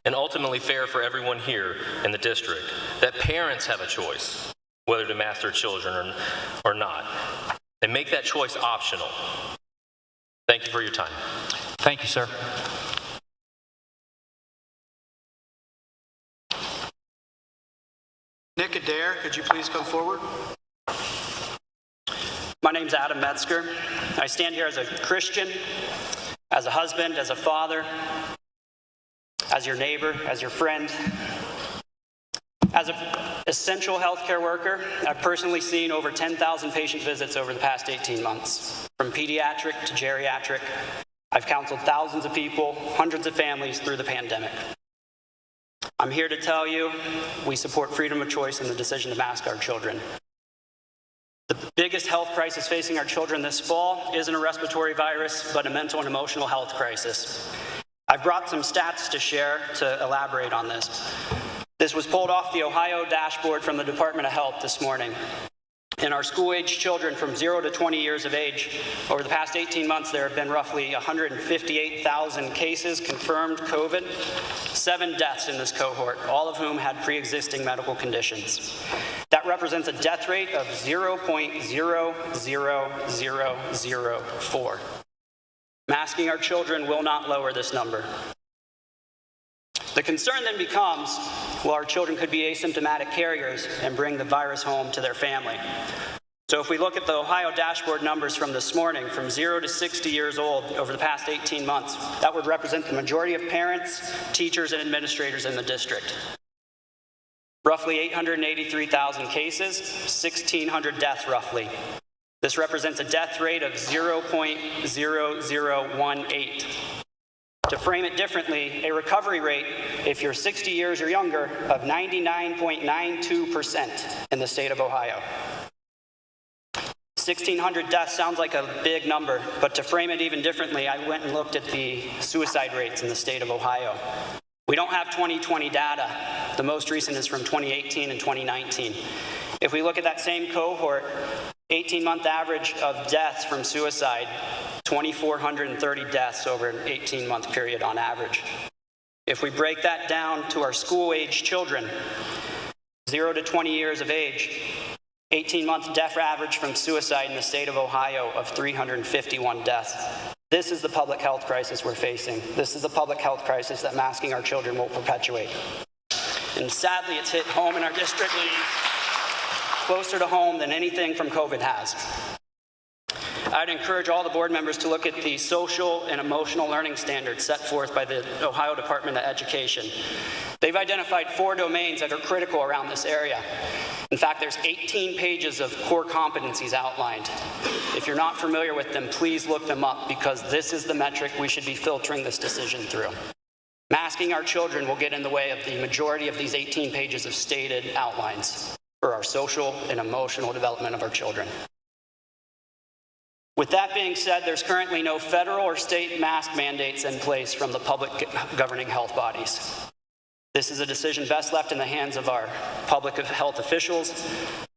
[SPEAKER 10] and ultimately fair for everyone here in the district, that parents have a choice whether to mask their children or not, and make that choice optional. Thank you for your time.
[SPEAKER 9] Thank you, sir.
[SPEAKER 2] Nick Adair, could you please come forward?
[SPEAKER 11] My name's Adam Metzger. I stand here as a Christian, as a husband, as a father, as your neighbor, as your friend. As an essential healthcare worker, I've personally seen over 10,000 patient visits over the past 18 months, from pediatric to geriatric. I've counseled thousands of people, hundreds of families through the pandemic. I'm here to tell you, we support freedom of choice and the decision to mask our children. The biggest health crisis facing our children this fall isn't a respiratory virus, but a mental and emotional health crisis. I've brought some stats to share to elaborate on this. This was pulled off the Ohio dashboard from the Department of Health this morning. In our school-age children from 0 to 20 years of age, over the past 18 months, there have been roughly 158,000 cases confirmed COVID, 7 deaths in this cohort, all of whom had pre-existing medical conditions. That represents a death rate of 0.00004. Masking our children will not lower this number. The concern then becomes, well, our children could be asymptomatic carriers and bring the virus home to their family. So if we look at the Ohio dashboard numbers from this morning, from 0 to 60 years old over the past 18 months, that would represent the majority of parents, teachers, and administrators in the district. Roughly 883,000 cases, 1,600 deaths roughly. This represents a death rate of 0.0018. To frame it differently, a recovery rate, if you're 60 years or younger, of 99.92% in the state of Ohio. 1,600 deaths sounds like a big number, but to frame it even differently, I went and looked at the suicide rates in the state of Ohio. We don't have 2020 data. The most recent is from 2018 and 2019. If we look at that same cohort, 18-month average of deaths from suicide, 2,430 deaths over an 18-month period on average. If we break that down to our school-age children, 0 to 20 years of age, 18-month death average from suicide in the state of Ohio of 351 deaths. This is the public health crisis we're facing. This is the public health crisis that masking our children will perpetuate. And sadly, it's hit home in our district, closer to home than anything from COVID has. I'd encourage all the board members to look at the social and emotional learning standards set forth by the Ohio Department of Education. They've identified 4 domains that are critical around this area. In fact, there's 18 pages of core competencies outlined. If you're not familiar with them, please look them up, because this is the metric we should be filtering this decision through. Masking our children will get in the way of the majority of these 18 pages of stated outlines for our social and emotional development of our children. With that being said, there's currently no federal or state mask mandates in place from the public governing health bodies. This is a decision best left in the hands of our public health officials,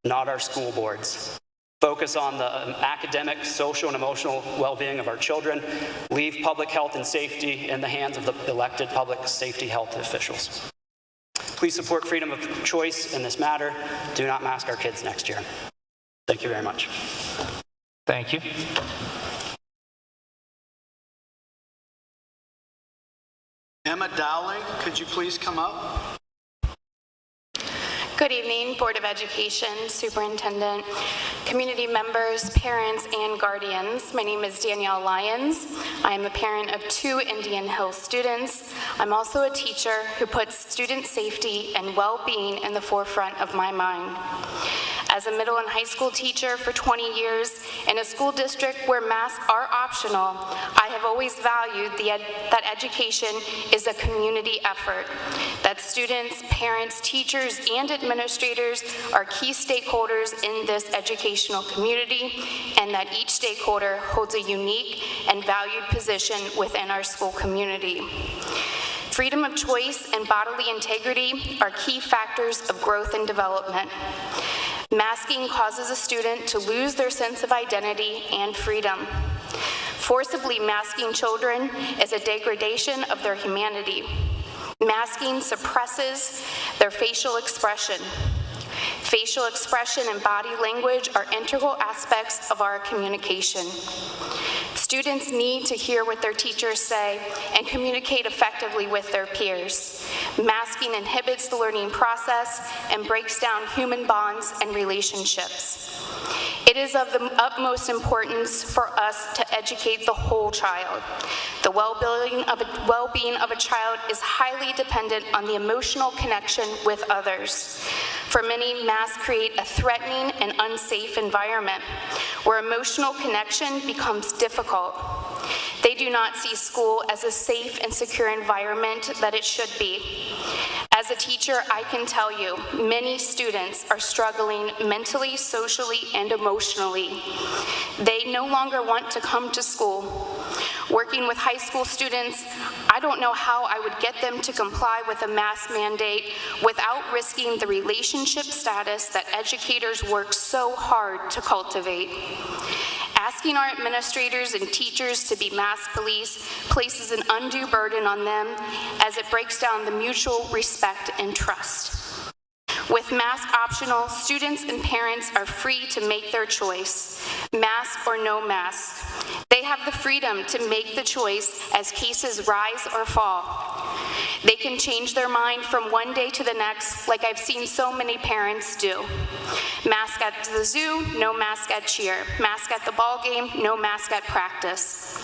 [SPEAKER 11] not our school boards. Focus on the academic, social, and emotional well-being of our children. Leave public health and safety in the hands of the elected public safety health officials. Please support freedom of choice in this matter. Do not mask our kids next year. Thank you very much.
[SPEAKER 9] Thank you.
[SPEAKER 2] Emma Dowling, could you please come up?
[SPEAKER 12] Good evening, Board of Education, Superintendent, community members, parents, and guardians. My name is Danielle Lyons. I am a parent of 2 Indian Hill students. I'm also a teacher who puts student safety and well-being in the forefront of my mind. As a middle and high school teacher for 20 years in a school district where masks are optional, I have always valued that education is a community effort, that students, parents, teachers, and administrators are key stakeholders in this educational community, and that each stakeholder holds a unique and valued position within our school community. Freedom of choice and bodily integrity are key factors of growth and development. Masking causes a student to lose their sense of identity and freedom. Forcibly masking children is a degradation of their humanity. Masking suppresses their facial expression. Facial expression and body language are integral aspects of our communication. Students need to hear what their teachers say and communicate effectively with their peers. Masking inhibits the learning process and breaks down human bonds and relationships. It is of the utmost importance for us to educate the whole child. The well-being of a child is highly dependent on the emotional connection with others. For many, masks create a threatening and unsafe environment where emotional connection becomes difficult. They do not see school as a safe and secure environment that it should be. As a teacher, I can tell you, many students are struggling mentally, socially, and emotionally. They no longer want to come to school. Working with high school students, I don't know how I would get them to comply with a mask mandate without risking the relationship status that educators work so hard to cultivate. Asking our administrators and teachers to be mask police places an undue burden on them as it breaks down the mutual respect and trust. With mask optional, students and parents are free to make their choice, mask or no mask. They have the freedom to make the choice as cases rise or fall. They can change their mind from one day to the next, like I've seen so many parents do. Mask at the zoo, no mask at cheer. Mask at the ball game, no mask at practice.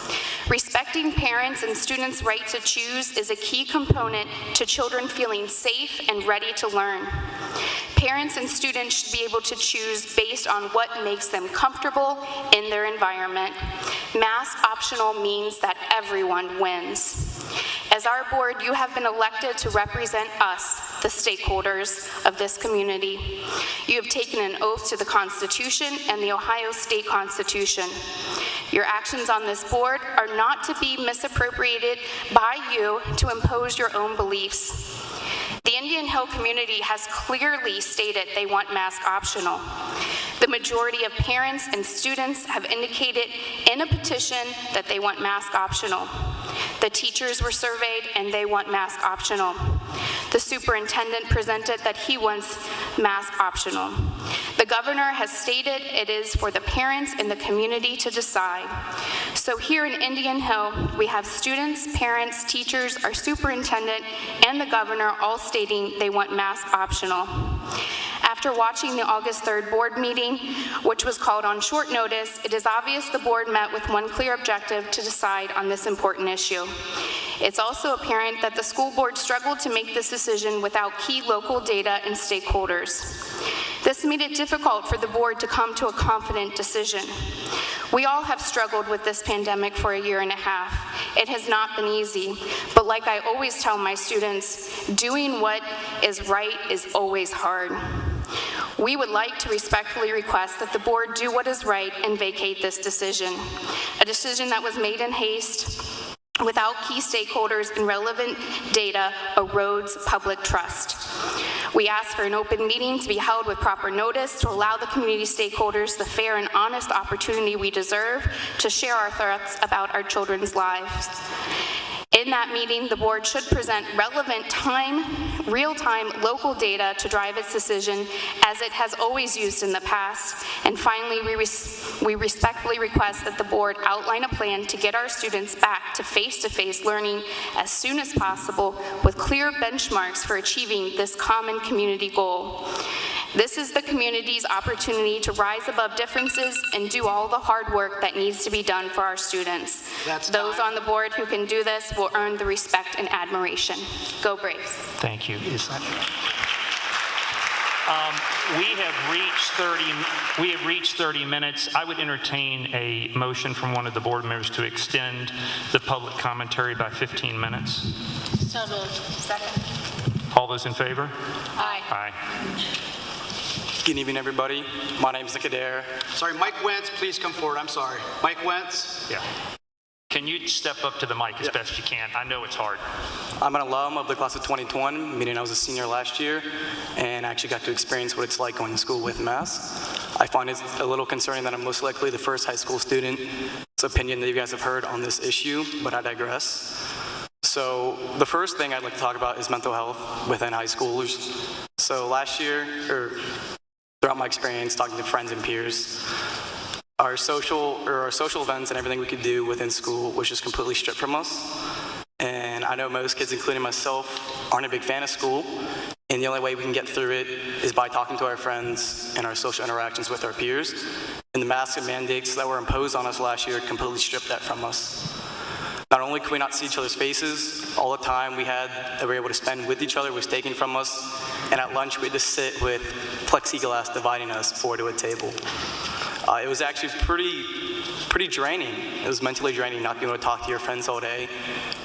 [SPEAKER 12] Respecting parents and students' right to choose is a key component to children feeling safe and ready to learn. Parents and students should be able to choose based on what makes them comfortable in their environment. Mask optional means that everyone wins. As our board, you have been elected to represent us, the stakeholders of this community. You have taken an oath to the Constitution and the Ohio State Constitution. Your actions on this board are not to be misappropriated by you to impose your own beliefs. The Indian Hill community has clearly stated they want mask optional. The majority of parents and students have indicated in a petition that they want mask optional. The teachers were surveyed and they want mask optional. The superintendent presented that he wants mask optional. The governor has stated it is for the parents in the community to decide. So here in Indian Hill, we have students, parents, teachers, our superintendent, and the governor all stating they want mask optional. After watching the August 3rd board meeting, which was called on short notice, it is obvious the board met with one clear objective to decide on this important issue. It's also apparent that the school board struggled to make this decision without key local data and stakeholders. This made it difficult for the board to come to a confident decision. We all have struggled with this pandemic for a year and a half. It has not been easy, but like I always tell my students, doing what is right is always hard. We would like to respectfully request that the board do what is right and vacate this decision, a decision that was made in haste without key stakeholders and relevant data erodes public trust. We ask for an open meeting to be held with proper notice to allow the community stakeholders the fair and honest opportunity we deserve to share our thoughts about our children's lives. In that meeting, the board should present relevant real-time local data to drive its decision, as it has always used in the past. And finally, we respectfully request that the board outline a plan to get our students back to face-to-face learning as soon as possible, with clear benchmarks for achieving this common community goal. This is the community's opportunity to rise above differences and do all the hard work that needs to be done for our students. Those on the board who can do this will earn the respect and admiration. Go Braves.
[SPEAKER 9] Thank you. Is that... we have reached 30 minutes. I would entertain a motion from one of the board members to extend the public commentary by 15 minutes.
[SPEAKER 3] So moved. Second.
[SPEAKER 9] All those in favor?
[SPEAKER 3] Aye.
[SPEAKER 9] Aye.
[SPEAKER 13] Good evening, everybody. My name is Nick Adair.
[SPEAKER 2] Sorry, Mike Wentz, please come forward. I'm sorry. Mike Wentz.
[SPEAKER 9] Yeah. Can you step up to the mic as best you can? I know it's hard.
[SPEAKER 13] I'm an alum of the class of 2020, meaning I was a senior last year, and I actually got to experience what it's like going to school with masks. I find it a little concerning that I'm most likely the first high school student's opinion that you guys have heard on this issue, but I digress. So the first thing I'd like to talk about is mental health within high schoolers. So last year, or throughout my experience talking to friends and peers, our social events and everything we could do within school was just completely stripped from us. And I know most kids, including myself, aren't a big fan of school, and the only way we can get through it is by talking to our friends and our social interactions with our peers. And the masks and mandates that were imposed on us last year completely stripped that from us. Not only could we not see each other's faces, all the time that we were able to spend with each other was taken from us, and at lunch we had to sit with plexiglass dividing us 4 to a table. It was actually pretty draining. It was mentally draining not being able to talk to your friends all day,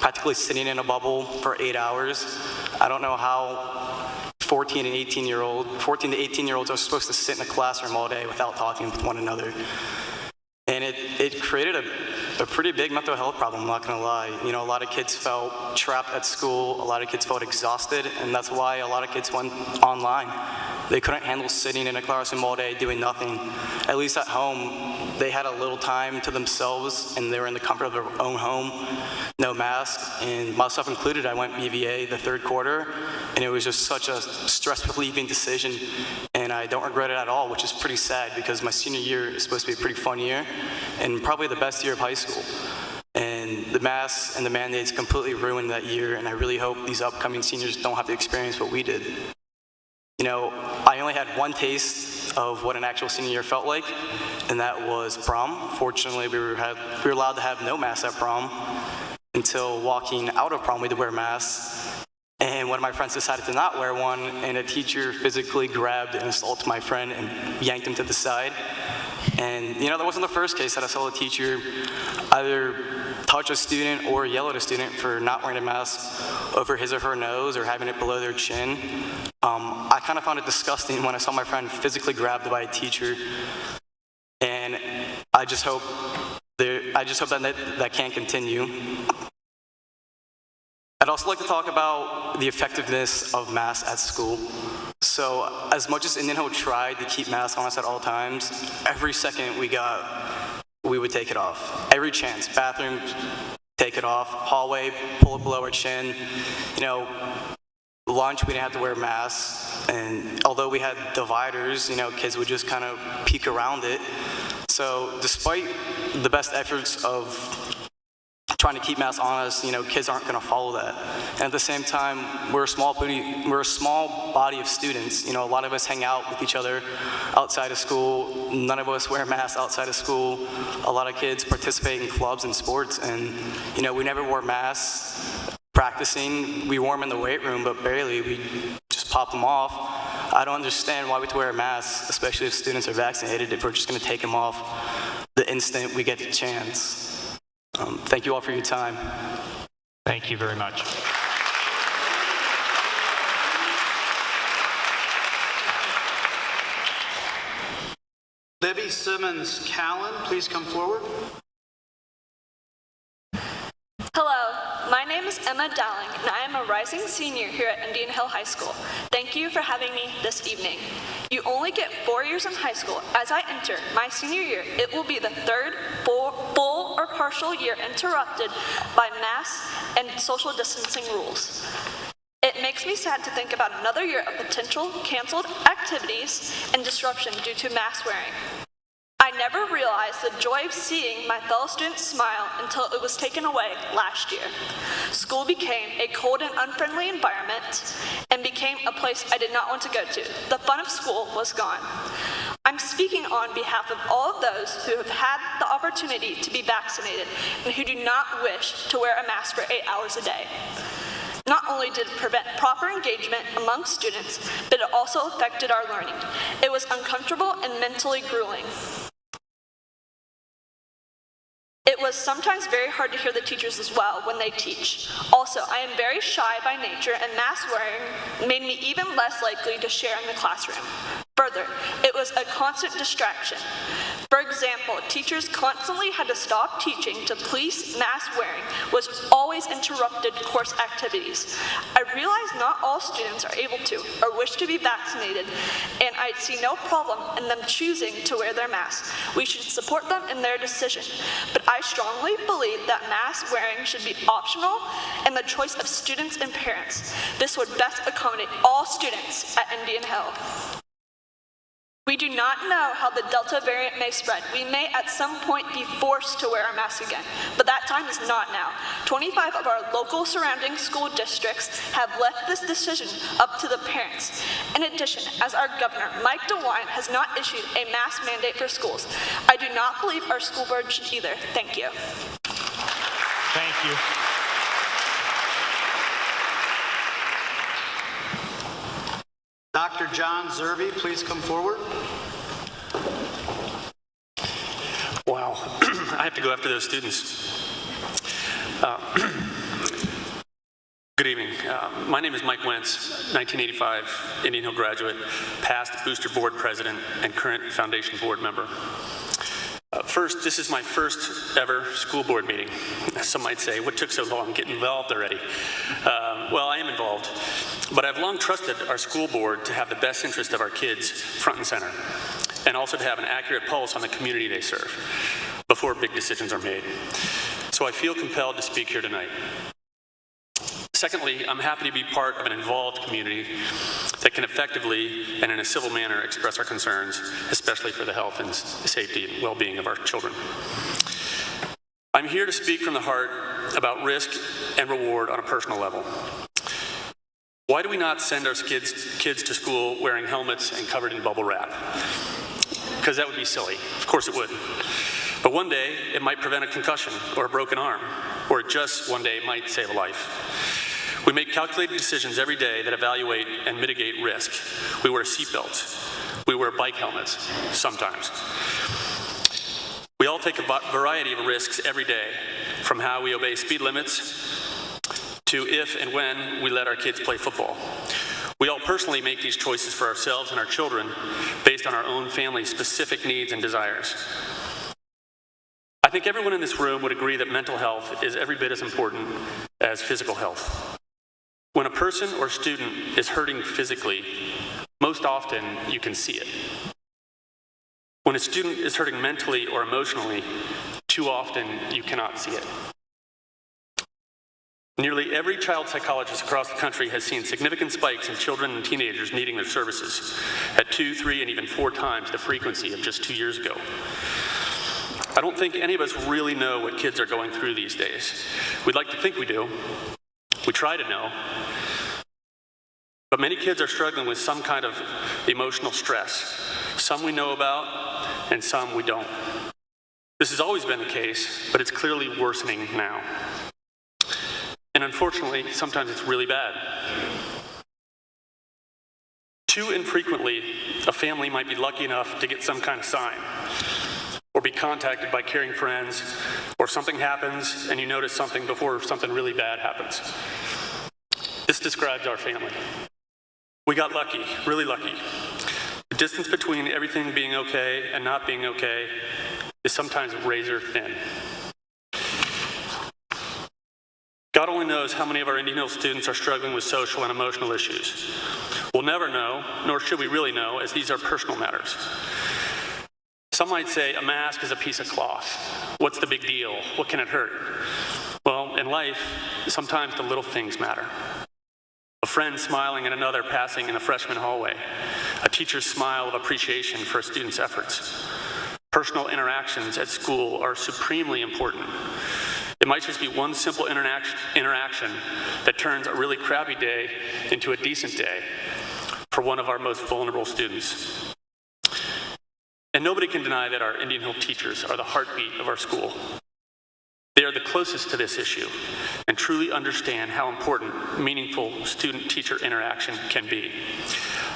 [SPEAKER 13] practically sitting in a bubble for 8 hours. I don't know how 14 to 18-year-olds are supposed to sit in a classroom all day without talking with one another. And it created a pretty big mental health problem, I'm not gonna lie. You know, a lot of kids felt trapped at school, a lot of kids felt exhausted, and that's why a lot of kids went online. They couldn't handle sitting in a classroom all day doing nothing. At least at home, they had a little time to themselves, and they were in the comfort of their own home, no mask, and myself included, I went BVA the third quarter, and it was just such a stress-relieving decision, and I don't regret it at all, which is pretty sad because my senior year is supposed to be a pretty fun year, and probably the best year of high school. And the masks and the mandates completely ruined that year, and I really hope these upcoming seniors don't have to experience what we did. You know, I only had one taste of what an actual senior year felt like, and that was prom. Fortunately, we were allowed to have no masks at prom. Until walking out of prom, we had to wear masks. And one of my friends decided to not wear one, and a teacher physically grabbed and assaulted my friend and yanked him to the side. And, you know, that wasn't the first case that I saw a teacher either touch a student or yell at a student for not wearing a mask over his or her nose or having it below their chin. I kind of found it disgusting when I saw my friend physically grabbed by a teacher. And I just hope that can't continue. I'd also like to talk about the effectiveness of masks at school. So as much as Indian Hill tried to keep masks on us at all times, every second we got, we would take it off. Every chance. Bathroom, take it off. Hallway, pull it below our chin. You know, lunch, we didn't have to wear masks. And although we had dividers, you know, kids would just kind of peek around it. So despite the best efforts of trying to keep masks on us, you know, kids aren't going to follow that. And at the same time, we're a small body of students. You know, a lot of us hang out with each other outside of school. None of us wear masks outside of school. A lot of kids participate in clubs and sports, and, you know, we never wore masks practicing. We wore them in the weight room, but barely. We just pop them off. I don't understand why we have to wear a mask, especially if students are vaccinated, if we're just going to take them off the instant we get the chance. Thank you all for your time.
[SPEAKER 9] Thank you very much.
[SPEAKER 2] Libby Simmons-Callan, please come forward.
[SPEAKER 14] Hello, my name is Emma Dowling, and I am a rising senior here at Indian Hill High School. Thank you for having me this evening. You only get 4 years in high school. As I enter my senior year, it will be the third full full or partial year interrupted by mask and social distancing rules. It makes me sad to think about another year of potential canceled activities and disruption due to mask wearing. I never realized the joy of seeing my fellow students smile until it was taken away last year. School became a cold and unfriendly environment and became a place I did not want to go to. The fun of school was gone. I'm speaking on behalf of all of those who have had the opportunity to be vaccinated and who do not wish to wear a mask for 8 hours a day. Not only did it prevent proper engagement among students, but it also affected our learning. It was uncomfortable and mentally grueling. It was sometimes very hard to hear the teachers as well when they teach. Also, I am very shy by nature, and mask wearing made me even less likely to share in the classroom. Further, it was a constant distraction. For example, teachers constantly had to stop teaching to police mask wearing, which always interrupted course activities. I realize not all students are able to or wish to be vaccinated, and I see no problem in them choosing to wear their masks. We should support them in their decision, but I strongly believe that mask wearing should be optional and the choice of students and parents. This would best accommodate all students at Indian Hill. We do not know how the Delta variant may spread. We may at some point be forced to wear a mask again, but that time is not now. 25 of our local surrounding school districts have left this decision up to the parents. In addition, as our governor, Mike DeWine, has not issued a mask mandate for schools, I do not believe our school board should either. Thank you.
[SPEAKER 9] Thank you.
[SPEAKER 2] Dr. John Zerbe, please come forward.
[SPEAKER 15] Wow, I have to go after those students. Good evening. My name is Mike Wentz, 1985 Indian Hill graduate, past booster board president, and current foundation board member. First, this is my first ever school board meeting. Some might say, what took so long? Get involved already. Well, I am involved, but I've long trusted our school board to have the best interest of our kids front and center, and also to have an accurate pulse on the community they serve before big decisions are made. So I feel compelled to speak here tonight. Secondly, I'm happy to be part of an involved community that can effectively and in a civil manner express our concerns, especially for the health and safety and well-being of our children. I'm here to speak from the heart about risk and reward on a personal level. Why do we not send our kids to school wearing helmets and covered in bubble wrap? Because that would be silly. Of course it would. But one day, it might prevent a concussion or a broken arm, or it just one day might save a life. We make calculated decisions every day that evaluate and mitigate risk. We wear seatbelts. We wear bike helmets, sometimes. We all take a variety of risks every day, from how we obey speed limits to if and when we let our kids play football. We all personally make these choices for ourselves and our children based on our own family's specific needs and desires. I think everyone in this room would agree that mental health is every bit as important as physical health. When a person or student is hurting physically, most often you can see it. When a student is hurting mentally or emotionally, too often you cannot see it. Nearly every child psychologist across the country has seen significant spikes in children and teenagers needing their services at 2, 3, and even 4 times the frequency of just 2 years ago. I don't think any of us really know what kids are going through these days. We'd like to think we do. We try to know. But many kids are struggling with some kind of emotional stress. Some we know about, and some we don't. This has always been the case, but it's clearly worsening now. And unfortunately, sometimes it's really bad. Too infrequently, a family might be lucky enough to get some kind of sign, or be contacted by caring friends, or something happens and you notice something before something really bad happens. This describes our family. We got lucky, really lucky. The distance between everything being okay and not being okay is sometimes razor thin. God only knows how many of our Indian Hill students are struggling with social and emotional issues. We'll never know, nor should we really know, as these are personal matters. Some might say a mask is a piece of cloth. What's the big deal? What can it hurt? Well, in life, sometimes the little things matter. A friend smiling at another passing in a freshman hallway. A teacher's smile of appreciation for a student's efforts. Personal interactions at school are supremely important. It might just be one simple interaction that turns a really crappy day into a decent day for one of our most vulnerable students. And nobody can deny that our Indian Hill teachers are the heartbeat of our school. They are the closest to this issue and truly understand how important meaningful student-teacher interaction can be.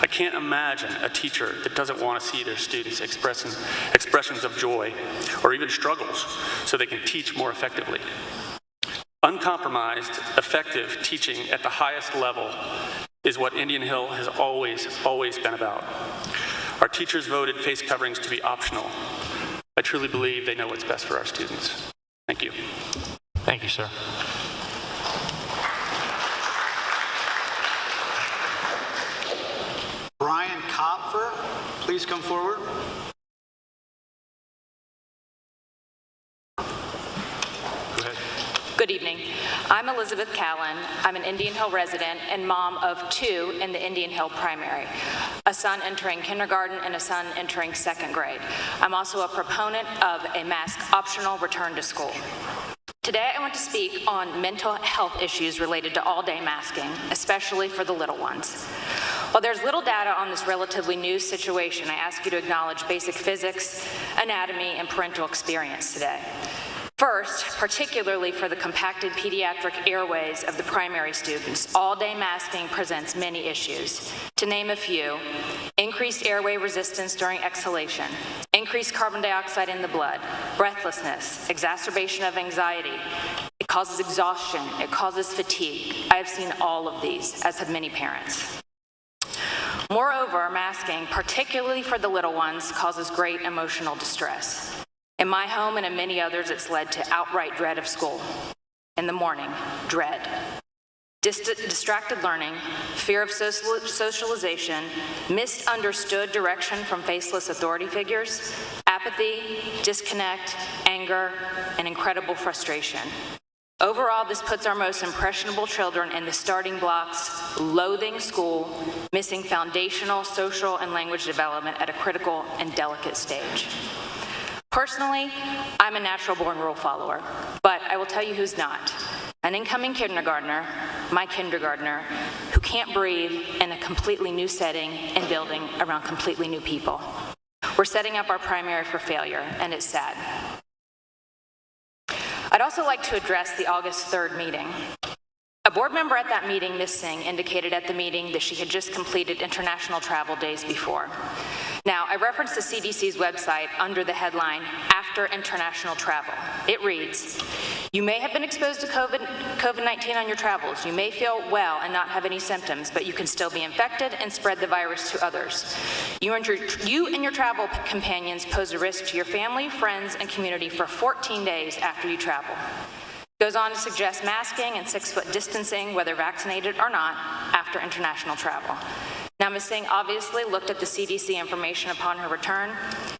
[SPEAKER 15] I can't imagine a teacher that doesn't want to see their students expressions of joy or even struggles so they can teach more effectively. Uncompromised, effective teaching at the highest level is what Indian Hill has always been about. Our teachers voted face coverings to be optional. I truly believe they know what's best for our students. Thank you.
[SPEAKER 9] Thank you, sir.
[SPEAKER 2] Brian Kopfer, please come forward.
[SPEAKER 16] Good evening. I'm Elizabeth Callan. I'm an Indian Hill resident and mom of 2 in the Indian Hill primary, a son entering kindergarten and a son entering 2nd grade. I'm also a proponent of a mask optional return to school. Today I want to speak on mental health issues related to all-day masking, especially for the little ones. While there's little data on this relatively new situation, I ask you to acknowledge basic physics, anatomy, and parental experience today. First, particularly for the compacted pediatric airways of the primary students, all-day masking presents many issues. To name a few, increased airway resistance during exhalation, increased carbon dioxide in the blood, breathlessness, exacerbation of anxiety. It causes exhaustion, it causes fatigue. I have seen all of these, as have many parents. Moreover, masking, particularly for the little ones, causes great emotional distress. In my home and in many others, it's led to outright dread of school. In the morning, dread. Distracted learning, fear of socialization, misunderstood direction from faceless authority figures, apathy, disconnect, anger, and incredible frustration. Overall, this puts our most impressionable children in the starting blocks, loathing school, missing foundational social and language development at a critical and delicate stage. Personally, I'm a natural-born rule follower, but I will tell you who's not. An incoming kindergartner, my kindergartner, who can't breathe in a completely new setting and building around completely new people. We're setting up our primary for failure, and it's sad. I'd also like to address the August 3rd meeting. A board member at that meeting, Ms. Singh, indicated at the meeting that she had just completed international travel days before. Now, I referenced the CDC's website under the headline, After International Travel. It reads, you may have been exposed to COVID-19 on your travels. You may feel well and not have any symptoms, but you can still be infected and spread the virus to others. You and your travel companions pose a risk to your family, friends, and community for 14 days after you travel. Goes on to suggest masking and 6-foot distancing, whether vaccinated or not, after international travel. Now, Ms. Singh obviously looked at the CDC information upon her return,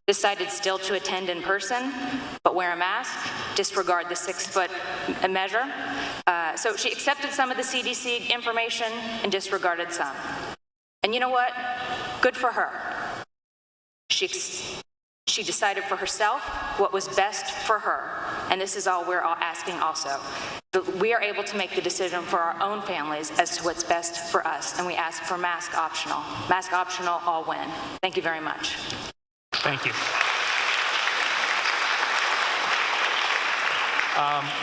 [SPEAKER 16] decided still to attend in person, but wear a mask, disregard the 6-foot measure. So she accepted some of the CDC information and disregarded some. And you know what? Good for her. She decided for herself what was best for her. And this is all we're all asking also. We are able to make the decision for our own families as to what's best for us. And we ask for mask optional. Mask optional, all win. Thank you very much.
[SPEAKER 9] Thank you.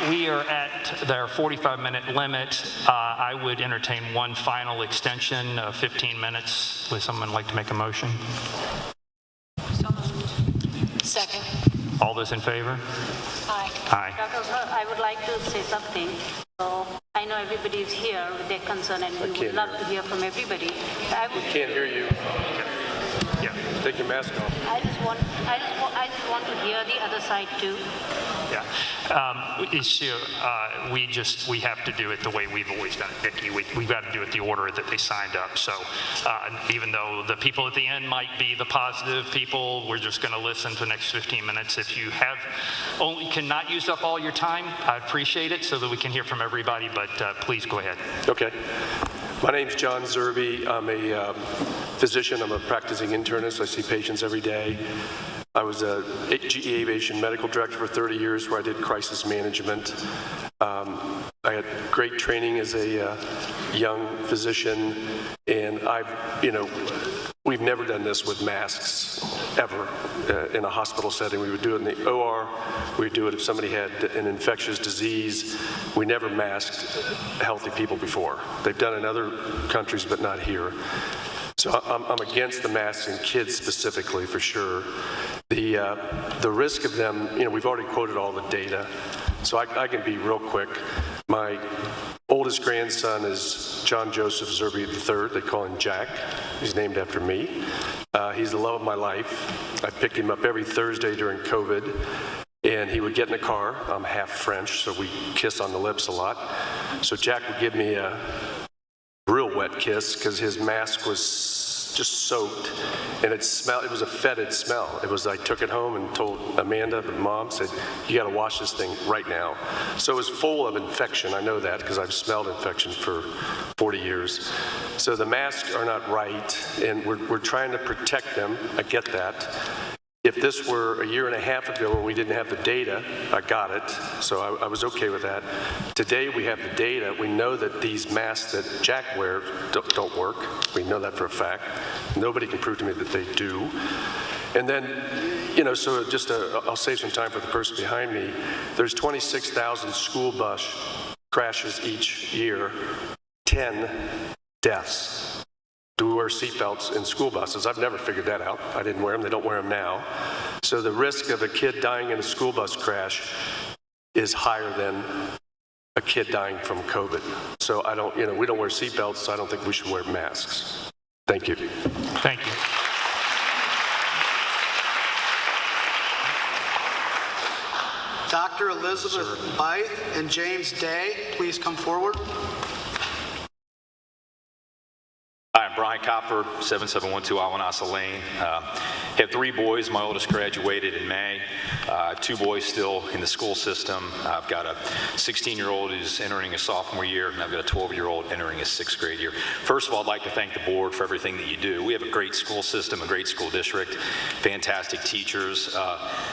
[SPEAKER 9] We are at their 45-minute limit. I would entertain one final extension of 15 minutes. Would someone like to make a motion?
[SPEAKER 3] Second.
[SPEAKER 9] All those in favor?
[SPEAKER 17] Hi.
[SPEAKER 9] Aye.
[SPEAKER 17] Dr. I would like to say something. So I know everybody is here with their concern, and we would love to hear from everybody.
[SPEAKER 15] We can't hear you.
[SPEAKER 9] Yeah.
[SPEAKER 18] Take your mask off.
[SPEAKER 17] I just want to hear the other side too.
[SPEAKER 9] Yeah. We have to do it the way we've always done it, Vicki. We've got to do it the order that they signed up. So even though the people at the end might be the positive people, we're just going to listen for the next 15 minutes. If you cannot use up all your time, I appreciate it so that we can hear from everybody, but please go ahead.
[SPEAKER 18] Okay. My name's John Zerbe. I'm a physician. I'm a practicing internist. I see patients every day. I was a GE Aviation medical director for 30 years where I did crisis management. I had great training as a young physician, and we've never done this with masks ever in a hospital setting. We would do it in the OR. We would do it if somebody had an infectious disease. We never masked healthy people before. They've done it in other countries, but not here. So I'm against the masks in kids specifically, for sure. The risk of them, we've already quoted all the data, so I can be real quick. My oldest grandson is John Joseph Zerbe III. They call him Jack. He's named after me. He's the love of my life. I picked him up every Thursday during COVID, and he would get in the car. I'm half French, so we kiss on the lips a lot. So Jack would give me a real wet kiss because his mask was just soaked, and it was a fetid smell. I took it home and told Amanda, but Mom said, you got to wash this thing right now. So it was full of infection. I know that because I've smelled infection for 40 years. So the masks are not right, and we're trying to protect them. I get that. If this were a year and a half ago when we didn't have the data, I got it, so I was okay with that. Today we have the data. We know that these masks that Jack wears don't work. We know that for a fact. Nobody can prove to me that they do. And then, so I'll save some time for the person behind me. There's 26,000 school bus crashes each year, 10 deaths. Do we wear seatbelts in school buses? I've never figured that out. I didn't wear them. They don't wear them now. So the risk of a kid dying in a school bus crash is higher than a kid dying from COVID. So we don't wear seatbelts, so I don't think we should wear masks. Thank you.
[SPEAKER 9] Thank you.
[SPEAKER 2] Dr. Elizabeth Bythe and James Day, please come forward.
[SPEAKER 19] Hi, I'm Brian Copper, 7712 Awanasa Lane. I have 3 boys. My oldest graduated in May. I have 2 boys still in the school system. I've got a 16-year-old who's entering his sophomore year, and I've got a 12-year-old entering his 6th grade year. First of all, I'd like to thank the board for everything that you do. We have a great school system, a great school district, fantastic teachers.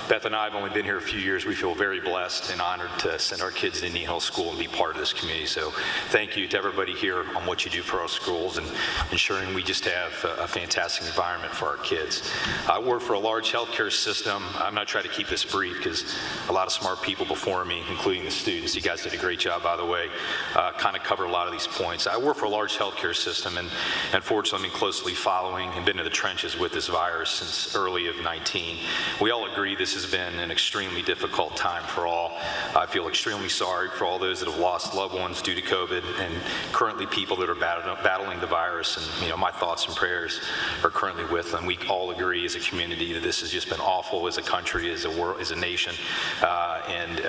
[SPEAKER 19] Beth and I have only been here a few years. We feel very blessed and honored to send our kids to Indian Hill School and be part of this community. So thank you to everybody here on what you do for our schools and ensuring we just have a fantastic environment for our kids. I work for a large healthcare system. I'm not trying to keep this brief because a lot of smart people before me, including the students, you guys did a great job, by the way, kind of cover a lot of these points. I work for a large healthcare system, and unfortunately, I've been closely following and been in the trenches with this virus since early of 19. We all agree this has been an extremely difficult time for all. I feel extremely sorry for all those that have lost loved ones due to COVID, and currently people that are battling the virus, and my thoughts and prayers are currently with them. We all agree as a community that this has just been awful as a country, as a world, as a nation, and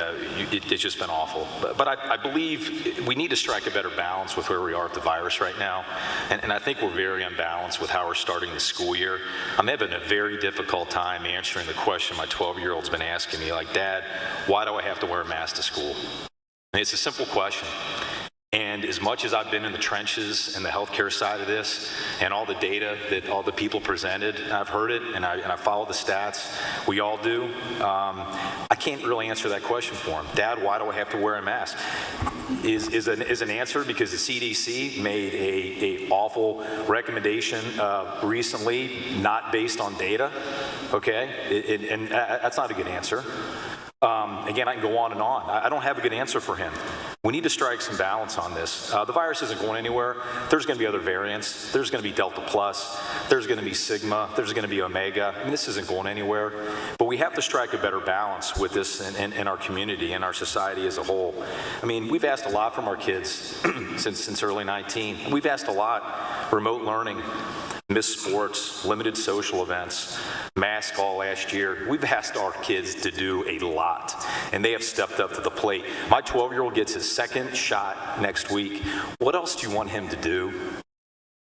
[SPEAKER 19] it's just been awful. But I believe we need to strike a better balance with where we are with the virus right now, and I think we're very unbalanced with how we're starting the school year. I'm having a very difficult time answering the question my 12-year-old's been asking me, like, Dad, why do I have to wear a mask to school? And it's a simple question. And as much as I've been in the trenches and the healthcare side of this and all the data that all the people presented, I've heard it and I follow the stats, we all do, I can't really answer that question for him. Dad, why do I have to wear a mask? Is an answer because the CDC made a awful recommendation recently, not based on data, okay? And that's not a good answer. Again, I can go on and on. I don't have a good answer for him. We need to strike some balance on this. The virus isn't going anywhere. There's going to be other variants. There's going to be Delta Plus. There's going to be Sigma. There's going to be Omega. I mean, this isn't going anywhere. But we have to strike a better balance with this in our community and our society as a whole. I mean, we've asked a lot from our kids since early 19. We've asked a lot. Remote learning. missed sports, limited social events, mask all last year. We've asked our kids to do a lot, and they have stepped up to the plate. My 12-year-old gets his second shot next week. What else do you want him to do?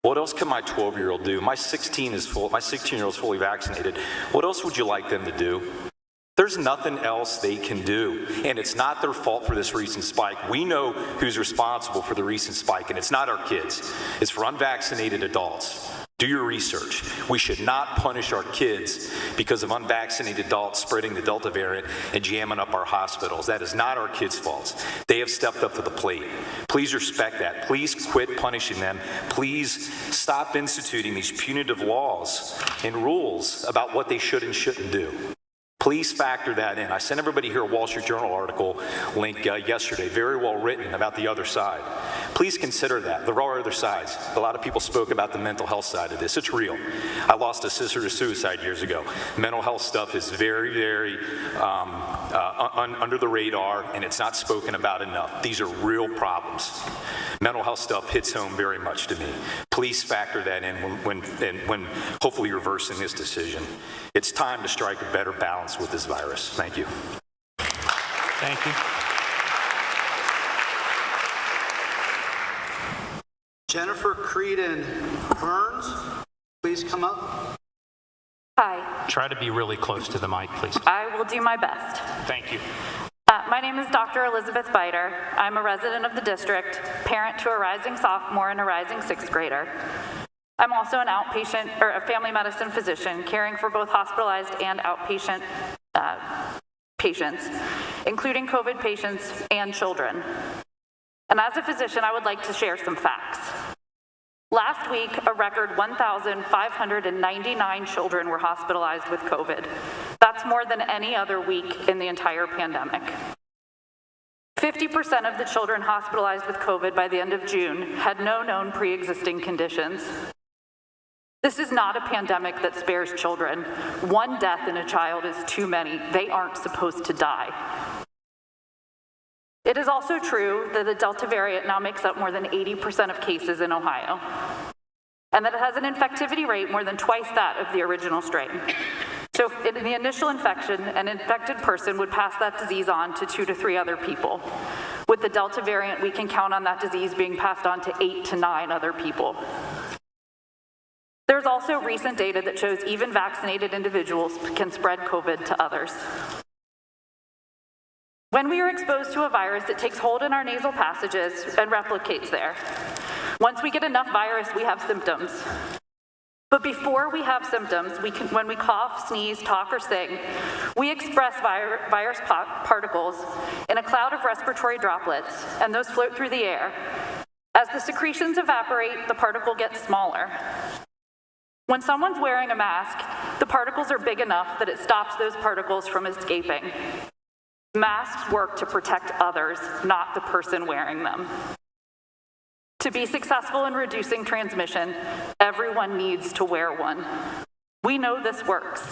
[SPEAKER 19] What else can my 12-year-old do? My 16-year-old is fully vaccinated. What else would you like them to do? There's nothing else they can do, and it's not their fault for this recent spike. We know who's responsible for the recent spike, and it's not our kids. It's for unvaccinated adults. Do your research. We should not punish our kids because of unvaccinated adults spreading the Delta variant and jamming up our hospitals. That is not our kids' fault. They have stepped up to the plate. Please respect that. Please quit punishing them. Please stop instituting these punitive laws and rules about what they should and shouldn't do. Please factor that in. I sent everybody here a Wall Street Journal article link yesterday, very well written about the other side. Please consider that. There are other sides. A lot of people spoke about the mental health side of this. It's real. I lost a sister to suicide years ago. Mental health stuff is very, very under the radar, and it's not spoken about enough. These are real problems. Mental health stuff hits home very much to me. Please factor that in when hopefully reversing this decision. It's time to strike a better balance with this virus. Thank you.
[SPEAKER 2] Thank you. Jennifer Creedon Burns, please come up.
[SPEAKER 20] Hi.
[SPEAKER 9] Try to be really close to the mic, please.
[SPEAKER 20] I will do my best.
[SPEAKER 9] Thank you.
[SPEAKER 20] My name is Dr. Elizabeth Biter. I'm a resident of the district, parent to a rising sophomore and a rising sixth grader. I'm also an outpatient or a family medicine physician caring for both hospitalized and outpatient patients, including COVID patients and children. And as a physician, I would like to share some facts. Last week, a record 1,599 children were hospitalized with COVID. That's more than any other week in the entire pandemic. 50% of the children hospitalized with COVID by the end of June had no known pre-existing conditions. This is not a pandemic that spares children. One death in a child is too many. They aren't supposed to die. It is also true that the Delta variant now makes up more than 80% of cases in Ohio, and that it has an infectivity rate more than twice that of the original strain. So in the initial infection, an infected person would pass that disease on to 2 to 3 other people. With the Delta variant, we can count on that disease being passed on to 8 to 9 other people. There's also recent data that shows even vaccinated individuals can spread COVID to others. When we are exposed to a virus, it takes hold in our nasal passages and replicates there. Once we get enough virus, we have symptoms. But before we have symptoms, when we cough, sneeze, talk, or sing, we express virus particles in a cloud of respiratory droplets, and those float through the air. As the secretions evaporate, the particle gets smaller. When someone's wearing a mask, the particles are big enough that it stops those particles from escaping. Masks work to protect others, not the person wearing them. To be successful in reducing transmission, everyone needs to wear one. We know this works.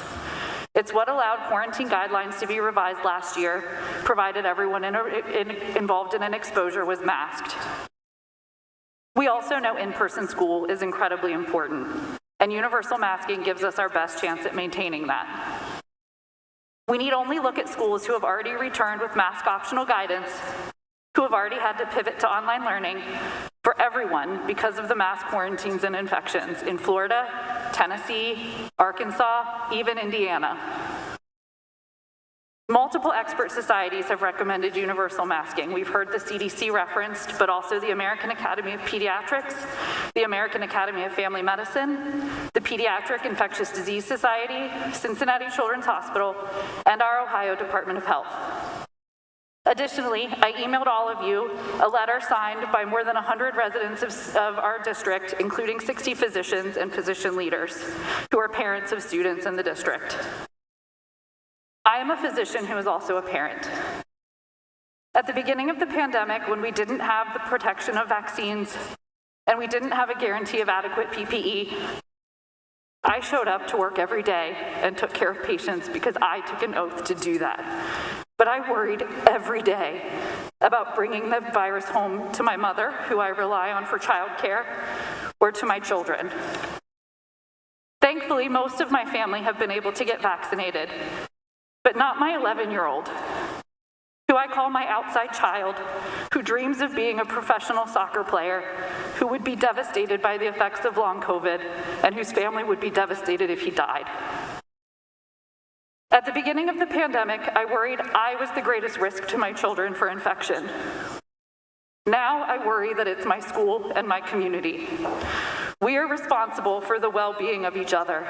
[SPEAKER 20] It's what allowed quarantine guidelines to be revised last year, provided everyone involved in an exposure was masked. We also know in-person school is incredibly important, and universal masking gives us our best chance at maintaining that. We need only look at schools who have already returned with mask optional guidance, who have already had to pivot to online learning for everyone because of the mass quarantines and infections in Florida, Tennessee, Arkansas, even Indiana. Multiple expert societies have recommended universal masking. We've heard the CDC referenced, but also the American Academy of Pediatrics, the American Academy of Family Medicine, the Pediatric Infectious Disease Society, Cincinnati Children's Hospital, and our Ohio Department of Health. Additionally, I emailed all of you a letter signed by more than 100 residents of our district, including 60 physicians and physician leaders, who are parents of students in the district. I am a physician who is also a parent. At the beginning of the pandemic, when we didn't have the protection of vaccines and we didn't have a guarantee of adequate PPE, I showed up to work every day and took care of patients because I took an oath to do that. But I worried every day about bringing the virus home to my mother, who I rely on for childcare, or to my children. Thankfully, most of my family have been able to get vaccinated, but not my 11-year-old, who I call my outside child, who dreams of being a professional soccer player, who would be devastated by the effects of long COVID, and whose family would be devastated if he died. At the beginning of the pandemic, I worried I was the greatest risk to my children for infection. Now I worry that it's my school and my community. We are responsible for the well-being of each other.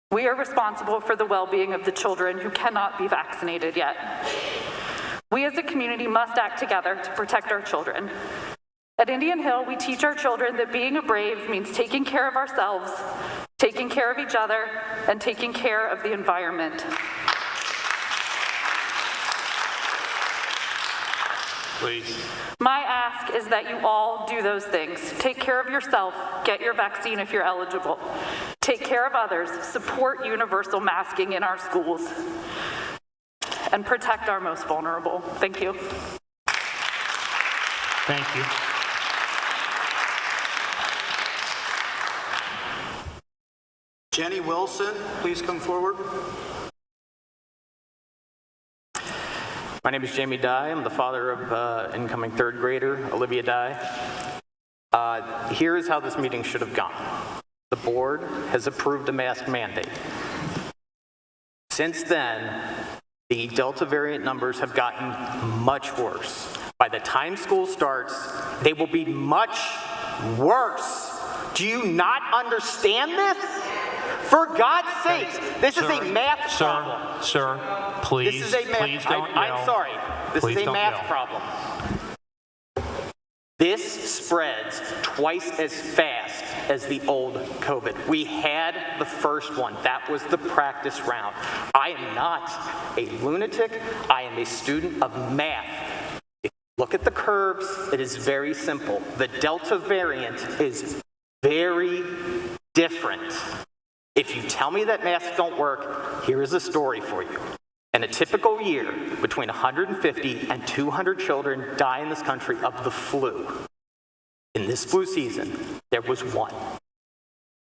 [SPEAKER 20] We are responsible for the well-being of the children who cannot be vaccinated yet. We as a community must act together to protect our children. At Indian Hill, we teach our children that being a brave means taking care of ourselves, taking care of each other, and taking care of the environment.
[SPEAKER 1] Please.
[SPEAKER 20] My ask is that you all do those things. Take care of yourself, get your vaccine if you're eligible. Take care of others, support universal masking in our schools, and protect our most vulnerable. Thank you.
[SPEAKER 1] Thank you.
[SPEAKER 2] Jenny Wilson, please come forward.
[SPEAKER 21] My name is Jamie Dye. I'm the father of incoming third grader, Olivia Dye. Here's how this meeting should have gone. The board has approved a mask mandate. Since then, the Delta variant numbers have gotten much worse. By the time school starts, they will be much worse. Do you not understand this? For God's sakes, this is a math problem.
[SPEAKER 1] Sir, please,
[SPEAKER 21] This is a math,
[SPEAKER 1] please don't yell.
[SPEAKER 21] I'm sorry. This
[SPEAKER 1] Please
[SPEAKER 21] is a
[SPEAKER 1] don't
[SPEAKER 21] math
[SPEAKER 1] yell.
[SPEAKER 21] problem. This spreads twice as fast as the old COVID. We had the first one. That was the practice round. I am not a lunatic. I am a student of math. If you look at the curves, it is very simple. The Delta variant is very different. If you tell me that masks don't work, here is a story for you. In a typical year, between 150 and 200 children die in this country of the flu. In this flu season, there was one.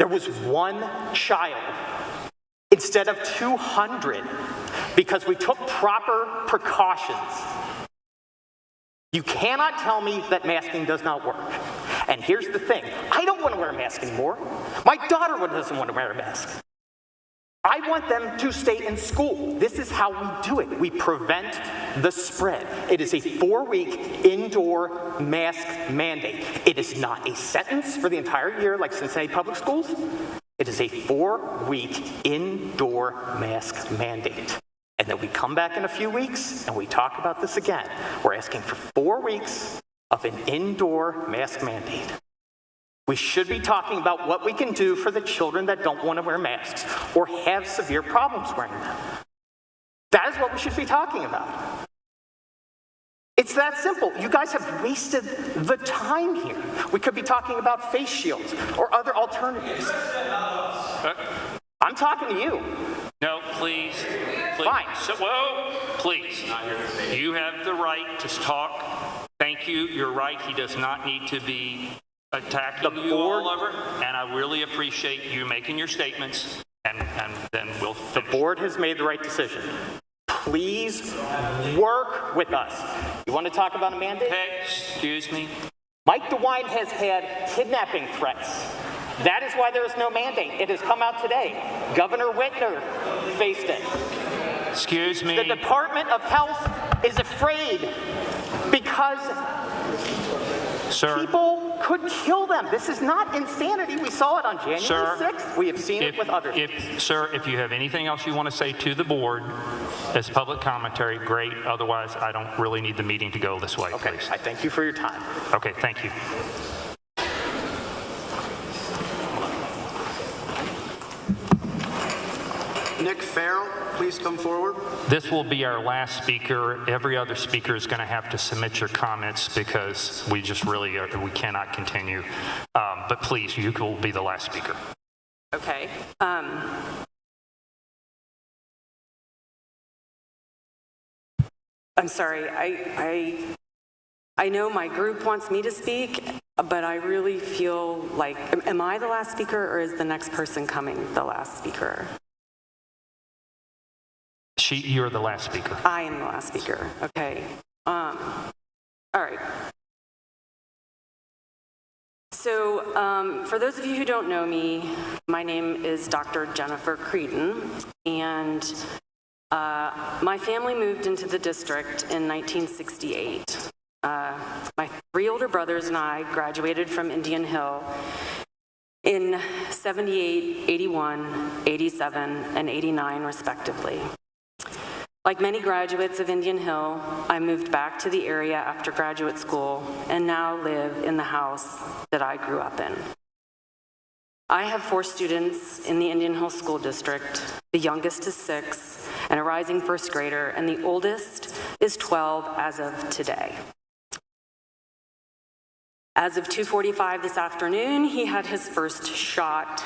[SPEAKER 21] There was one child instead of 200 because we took proper precautions. You cannot tell me that masking does not work. And here's the thing, I don't want to wear a mask anymore. My daughter doesn't want to wear a mask. I want them to stay in school. This is how we do it. We prevent the spread. It is a 4-week indoor mask mandate. It is not a sentence for the entire year like Cincinnati Public Schools. It is a 4-week indoor mask mandate. And then we come back in a few weeks and we talk about this again. We're asking for 4 weeks of an indoor mask mandate. We should be talking about what we can do for the children that don't want to wear masks or have severe problems wearing them. That is what we should be talking about. It's that simple. You guys have wasted the time here. We could be talking about face shields or other alternatives. I'm talking to you.
[SPEAKER 1] No, please.
[SPEAKER 21] Fine.
[SPEAKER 1] So, whoa, please. You have the right to talk. Thank you. You're right. He does not need to be attacking you all over. And I really appreciate you making your statements. And then we'll finish.
[SPEAKER 21] The board has made the right decision. Please work with us. You want to talk about a mandate?
[SPEAKER 1] Okay, excuse me.
[SPEAKER 21] Mike DeWine has had kidnapping threats. That is why there is no mandate. It has come out today. Governor Whitmer faced it.
[SPEAKER 1] Excuse me.
[SPEAKER 21] The Department of Health is afraid because people could kill them. This is not insanity. We saw it on January 6th. We have seen it with others.
[SPEAKER 1] Sir, if you have anything else you want to say to the board as public commentary, great. Otherwise, I don't really need the meeting to go this way,
[SPEAKER 21] okay,
[SPEAKER 1] please.
[SPEAKER 21] I thank you for your time.
[SPEAKER 1] Okay, thank you.
[SPEAKER 2] Nick Farrell, please come forward.
[SPEAKER 1] This will be our last speaker. Every other speaker is going to have to submit your comments because we just really we cannot continue. But please, you will be the last speaker.
[SPEAKER 16] Okay. I'm sorry.
[SPEAKER 4] I know my group wants me to speak, but I really feel like, am I the last speaker or is the next person coming the last speaker?
[SPEAKER 9] You're the last speaker.
[SPEAKER 4] I am the last speaker, okay. All right. So for those of you who don't know me, my name is Dr. Jennifer Creedon, and my family moved into the district in 1968. My 3 older brothers and I graduated from Indian Hill in 78, 81, 87, and 89, respectively. Like many graduates of Indian Hill, I moved back to the area after graduate school and now live in the house that I grew up in. I have 4 students in the Indian Hill School District. The youngest is 6 and a rising first grader, and the oldest is 12 as of today. As of 2:45 this afternoon, he had his first shot,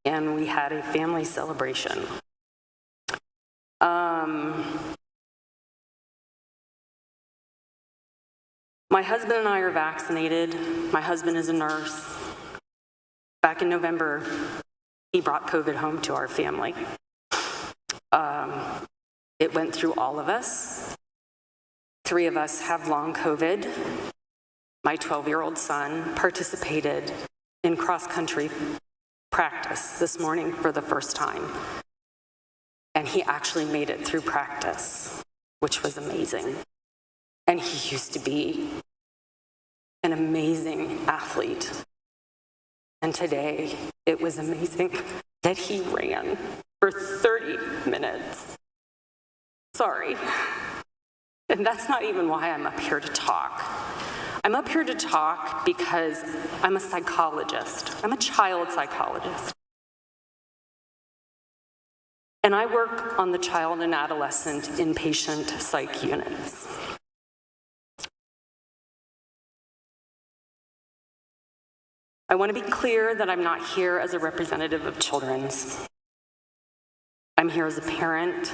[SPEAKER 4] and we had a family celebration. My husband and I are vaccinated. My husband is a nurse. Back in November, he brought COVID home to our family. It went through all of us. 3 of us have long COVID. My 12-year-old son participated in cross-country practice this morning for the first time. And he actually made it through practice, which was amazing. And he used to be an amazing athlete. And today, it was amazing that he ran for 30 minutes. Sorry. And that's not even why I'm up here to talk. I'm up here to talk because I'm a psychologist. I'm a child psychologist. And I work on the child and adolescent inpatient psych units. I want to be clear that I'm not here as a representative of children's. I'm here as a parent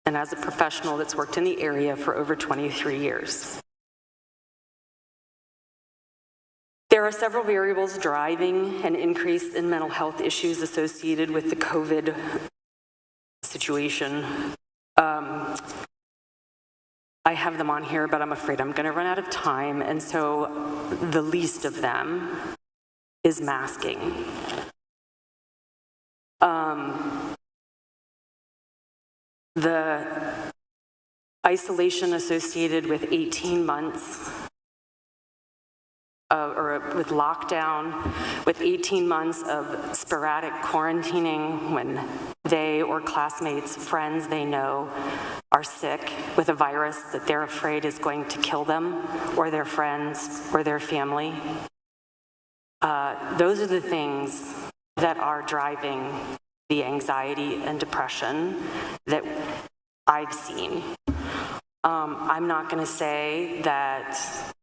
[SPEAKER 4] and as a professional that's worked in the area for over 23 years. There are several variables driving an increase in mental health issues associated with the COVID situation. I have them on here, but I'm afraid I'm going to run out of time, and so the least of them is masking. The isolation associated with 18 months or with lockdown, with 18 months of sporadic quarantining when they or classmates, friends they know are sick with a virus that they're afraid is going to kill them or their friends or their family. Those are the things that are driving the anxiety and depression that I've seen. I'm not going to say that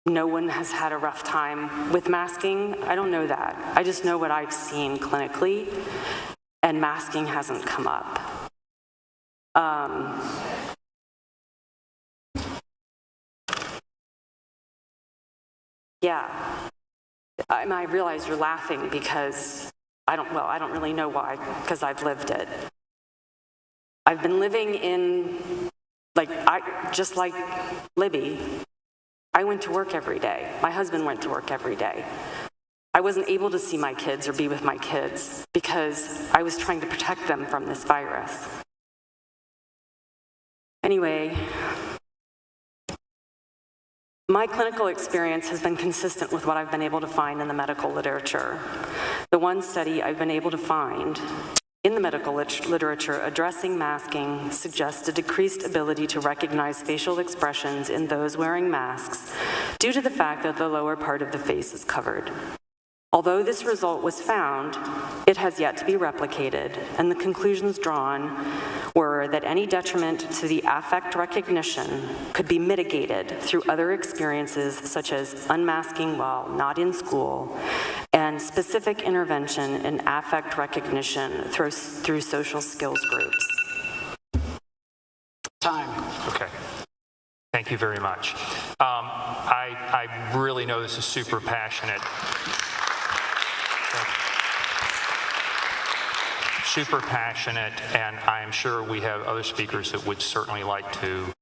[SPEAKER 4] no one has had a rough time with masking. I don't know that. I just know what I've seen clinically, and masking hasn't come up. Yeah, I realize you're laughing because I don't really know why, because I've lived it. I've been living in, just like Libby, I went to work every day. My husband went to work every day. I wasn't able to see my kids or be with my kids because I was trying to protect them from this virus. Anyway, my clinical experience has been consistent with what I've been able to find in the medical literature. The one study I've been able to find in the medical literature addressing masking suggests a decreased ability to recognize facial expressions in those wearing masks due to the fact that the lower part of the face is covered. Although this result was found, it has yet to be replicated, and the conclusions drawn were that any detriment to the affect recognition could be mitigated through other experiences such as unmasking while not in school and specific intervention in affect recognition through social skills groups.
[SPEAKER 2] Time.
[SPEAKER 9] Okay.
[SPEAKER 6] Thank you very much. I really know this is super passionate. Super passionate, and I am sure we have other speakers that would certainly like to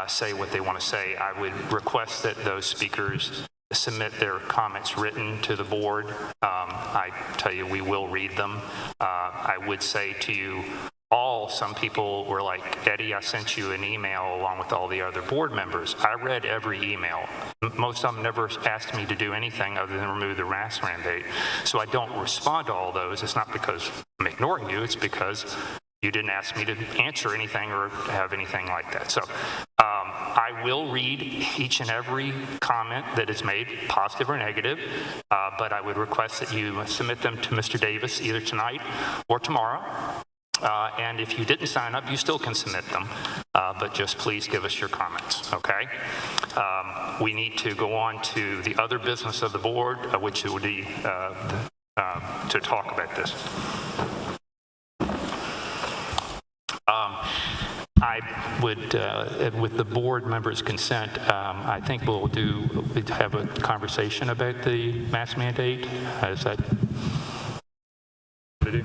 [SPEAKER 6] say what they want to say. I would request that those speakers submit their comments written to the board. I tell you, we will read them. I would say to you all, some people were like, Eddie, I sent you an email along with all the other board members. I read every email. Most of them never asked me to do anything other than remove the mask mandate. So I don't respond to all those. It's not because I'm ignoring you, it's because you didn't ask me to answer anything or have anything like that. So I will read each and every comment that is made, positive or negative, but I would request that you submit them to Mr. Davis either tonight or tomorrow. And if you didn't sign up, you still can submit them, but just please give us your comments, okay? We need to go on to the other business of the board, which would be to talk about this. I would, with the board members' consent, I think we'll have a conversation about the mask mandate. Is that what to do?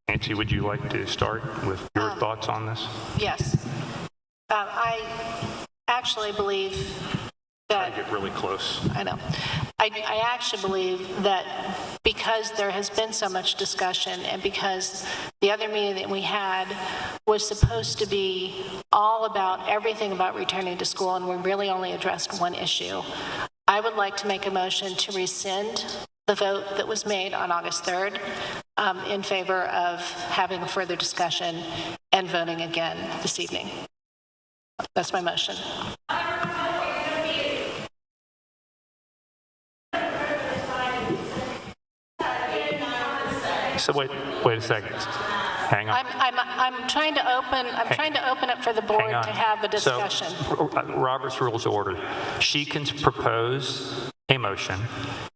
[SPEAKER 6] Nancy, would you like to start with your thoughts on this?
[SPEAKER 3] Yes. I actually believe that...
[SPEAKER 6] Try to get really close.
[SPEAKER 3] I know. I actually believe that because there has been so much discussion and because the other meeting that we had was supposed to be all about everything about returning to school and we really only addressed one issue, I would like to make a motion to rescind the vote that was made on August 3rd in favor of having a further discussion and voting again this evening. That's my motion.
[SPEAKER 6] So wait a second. Hang on.
[SPEAKER 3] I'm trying to open it for the board to have a discussion.
[SPEAKER 6] So, Robert's Rules of Order. She can propose a motion.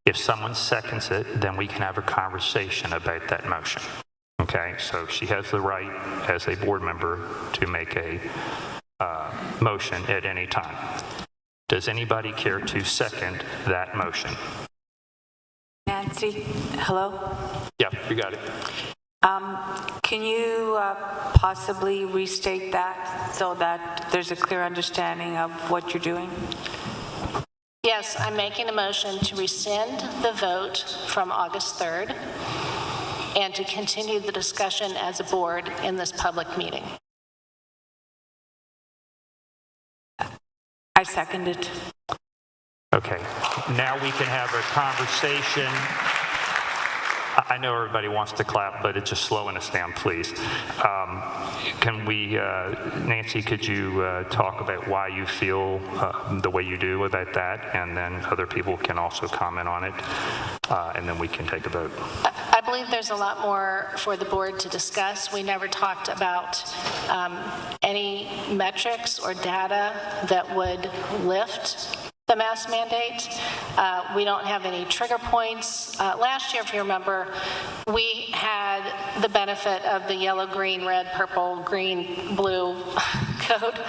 [SPEAKER 6] If someone seconds it, then we can have a conversation about that motion. Okay, so she has the right as a board member to make a motion at any time. Does anybody care to second that motion?
[SPEAKER 5] Nancy, hello?
[SPEAKER 6] Yeah, you got it.
[SPEAKER 5] Can you possibly restate that so that there's a clear understanding of what you're doing?
[SPEAKER 3] Yes, I'm making a motion to rescind the vote from August 3rd and to continue the discussion as a board in this public meeting.
[SPEAKER 5] I second it.
[SPEAKER 6] Okay, now we can have a conversation. I know everybody wants to clap, but it's just slowing us down, please. Can we, Nancy, could you talk about why you feel the way you do about that? And then other people can also comment on it, and then we can take a vote.
[SPEAKER 3] I believe there's a lot more for the board to discuss. We never talked about any metrics or data that would lift the mask mandate. We don't have any trigger points. Last year, if you remember, we had the benefit of the yellow, green, red, purple, green, blue code,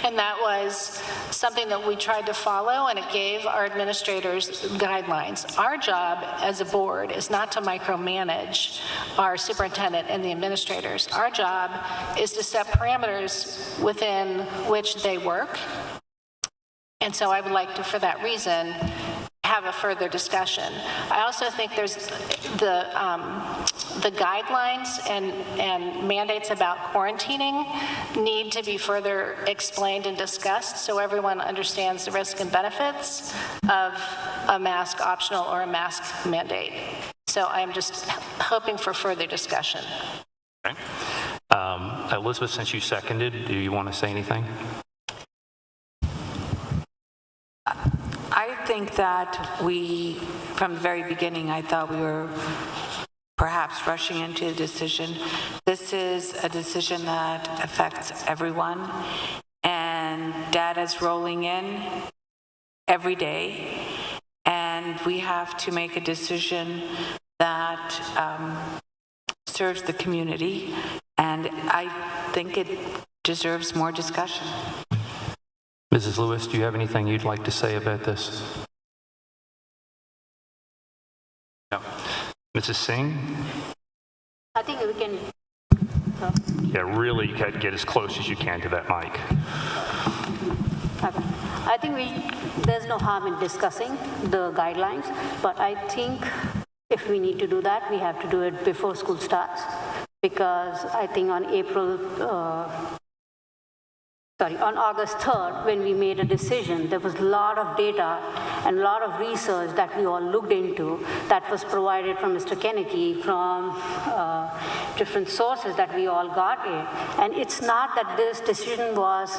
[SPEAKER 3] and that was something that we tried to follow, and it gave our administrators guidelines. Our job as a board is not to micromanage our superintendent and the administrators. Our job is to set parameters within which they work. And so I would like to, for that reason, have a further discussion. I also think there's the guidelines and mandates about quarantining need to be further explained and discussed so everyone understands the risks and benefits of a mask optional or a mask mandate. So I'm just hoping for further discussion.
[SPEAKER 6] Okay. Elizabeth, since you seconded, do you want to say anything?
[SPEAKER 5] I think that from the very beginning, I thought we were perhaps rushing into a decision. This is a decision that affects everyone, and data's rolling in every day, and we have to make a decision that serves the community, and I think it deserves more discussion.
[SPEAKER 8] Mrs. Lewis, do you have anything you'd like to say about this? No. Mrs. Singh?
[SPEAKER 17] I think we can.
[SPEAKER 9] Yeah, really get as close as you can to that mic.
[SPEAKER 17] Okay. I think there's no harm in discussing the guidelines, but I think if we need to do that, we have to do it before school starts, because I think on August 3rd, when we made a decision, there was a lot of data and a lot of research that we all looked into that was provided from Mr. Kennedy, from different sources that we all got in. And it's not that this decision was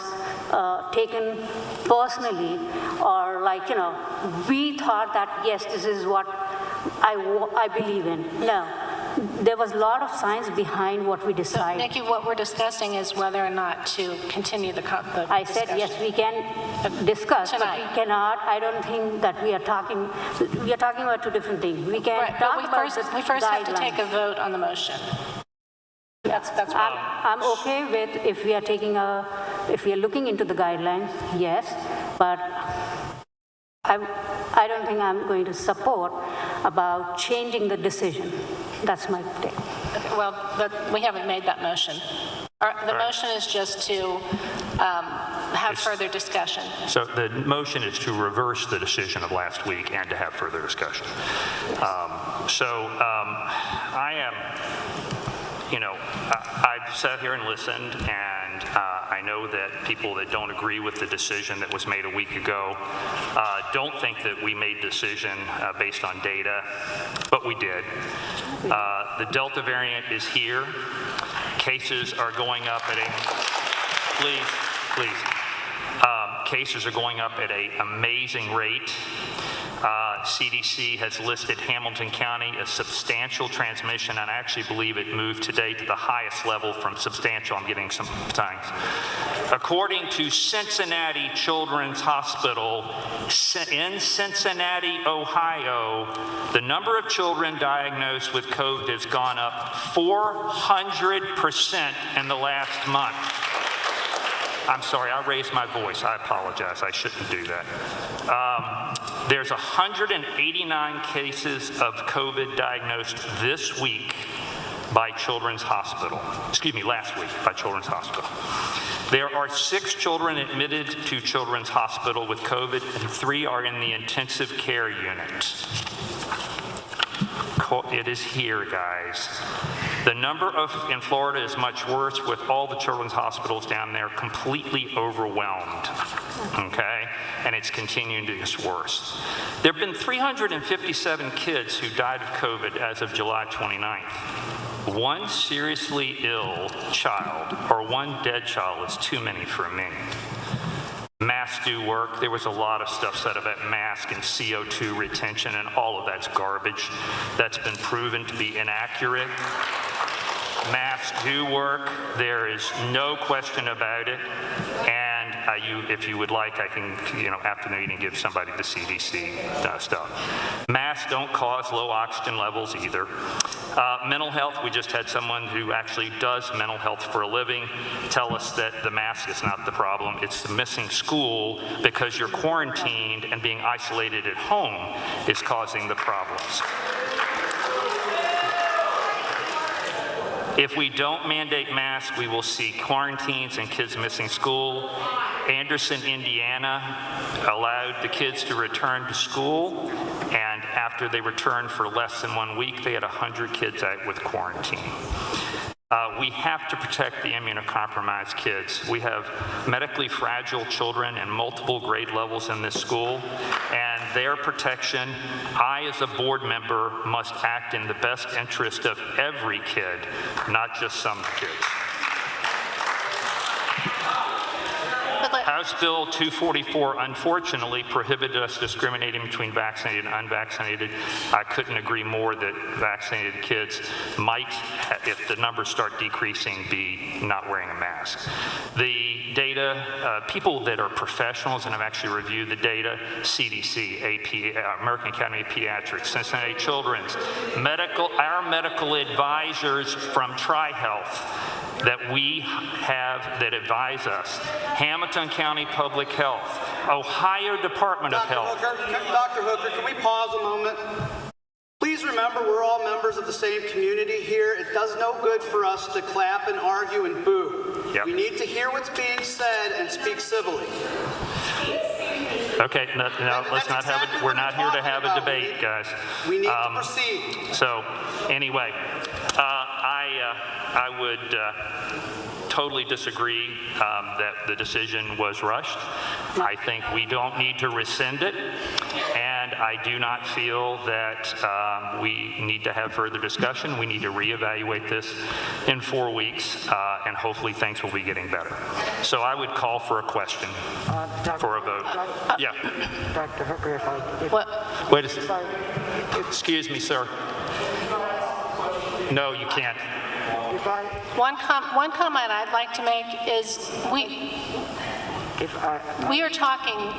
[SPEAKER 17] taken personally, or like, we thought that, yes, this is what I believe in. No. There was a lot of science behind what we decided.
[SPEAKER 3] So, Nikki, what we're discussing is whether or not to continue the
[SPEAKER 17] I said, yes, we can discuss,
[SPEAKER 3] tonight.
[SPEAKER 17] but we cannot. I don't think that we are talking about two different things. We can
[SPEAKER 3] Right,
[SPEAKER 17] talk
[SPEAKER 3] but
[SPEAKER 17] about
[SPEAKER 3] we first have to
[SPEAKER 17] guidelines.
[SPEAKER 3] take a vote on the motion. That's
[SPEAKER 17] I'm okay with if we are looking into the guidelines, yes, but I don't think I'm going to support about changing the decision. That's my take.
[SPEAKER 3] Okay, well, we haven't made that motion. The motion is just to have further discussion.
[SPEAKER 9] So the motion is to reverse the decision of last week and to have further discussion. I am, I've sat here and listened, and I know that people that don't agree with the decision that was made a week ago don't think that we made the decision based on data, but we did. The Delta variant is here. Cases are going up at cases are going up at an amazing rate. CDC has listed Hamilton County as substantial transmission, and I actually believe it moved today to the highest level from substantial. I'm getting some times. According to Cincinnati Children's Hospital in Cincinnati, Ohio, the number of children diagnosed with COVID has gone up 400% in the last month. I'm sorry, I raised my voice. I apologize. I shouldn't do that. There's 189 cases of COVID diagnosed this week by Children's Hospital. Excuse me, last week by Children's Hospital. There are 6 children admitted to Children's Hospital with COVID, and 3 are in the intensive care unit. It is here, guys. The number in Florida is much worse, with all the children's hospitals down there completely overwhelmed, okay? And it's continuing to get worse. There have been 357 kids who died of COVID as of July 29th. One seriously ill child or one dead child is too many for me. Masks do work. There was a lot of stuff said about mask and CO2 retention, and all of that's garbage. That's been proven to be inaccurate. Masks do work. There is no question about it. And if you would like, I can, after the meeting, give somebody the CDC stuff. Masks don't cause low oxygen levels either. Mental health, we just had someone who actually does mental health for a living tell us that the mask is not the problem. It's the missing school because you're quarantined and being isolated at home is causing the problems. If we don't mandate masks, we will see quarantines and kids missing school. Anderson, Indiana allowed the kids to return to school, and after they returned for less than 1 week, they had 100 kids out with quarantine. We have to protect the immunocompromised kids. We have medically fragile children in multiple grade levels in this school, and their protection, I as a board member must act in the best interest of every kid, not just some kids. House Bill 244 unfortunately prohibited us discriminating between vaccinated and unvaccinated. I couldn't agree more that vaccinated kids might, if the numbers start decreasing, be not wearing a mask. The data, people that are professionals and have actually reviewed the data, CDC, American Academy of Pediatrics, Cincinnati Children's, our medical advisors from Tri-Health,
[SPEAKER 1] that we have that advise us. Hamilton County Public Health, Ohio Department of Health.
[SPEAKER 2] Dr. Hooker, can we pause a moment? Please remember, we're all members of the same community here. It does no good for us to clap and argue and boo.
[SPEAKER 1] Yep.
[SPEAKER 2] We need to hear what's being said and speak civilly.
[SPEAKER 1] Okay, no, let's not have it. We're not here to have a debate, guys.
[SPEAKER 2] We need to proceed.
[SPEAKER 1] So, anyway, I would totally disagree that the decision was rushed. I think we don't need to rescind it, and I do not feel that we need to have further discussion. We need to reevaluate this in 4 weeks, and hopefully things will be getting better. So I would call for a question, for a vote. Yeah.
[SPEAKER 7] Dr. Hooker,
[SPEAKER 1] Wait a second. Excuse me, sir. No, you can't.
[SPEAKER 3] One comment I'd like to make is we are talking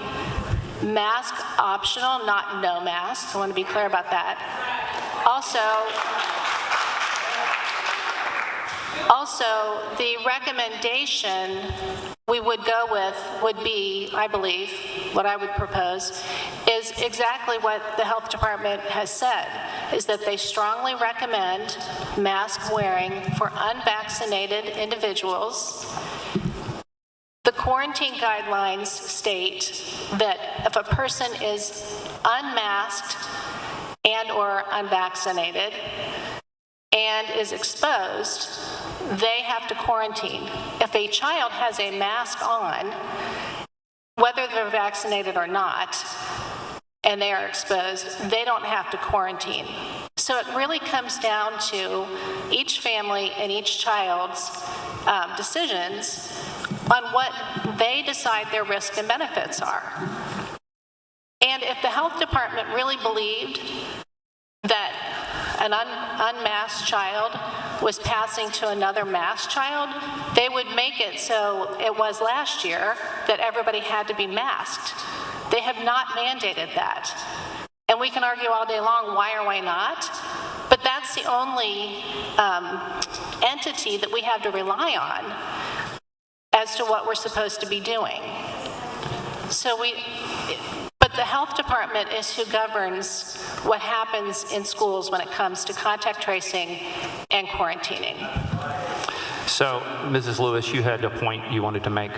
[SPEAKER 3] mask optional, not no masks. I want to be clear about that. Also, the recommendation we would go with would be, I believe, what I would propose, is exactly what the health department has said, is that they strongly recommend mask wearing for unvaccinated individuals. The quarantine guidelines state that if a person is unmasked and or unvaccinated and is exposed, they have to quarantine. If a child has a mask on, whether they're vaccinated or not, and they are exposed, they don't have to quarantine. So it really comes down to each family and each child's decisions on what they decide their risks and benefits are. And if the health department really believed that an unmasked child was passing to another masked child, they would make it so it was last year that everybody had to be masked. They have not mandated that. And we can argue all day long why or why not, but that's the only entity that we have to rely on as to what we're supposed to be doing. But the health department is who governs what happens in schools when it comes to contact tracing and quarantining.
[SPEAKER 8] So, Mrs. Lewis, you had a point you wanted to make.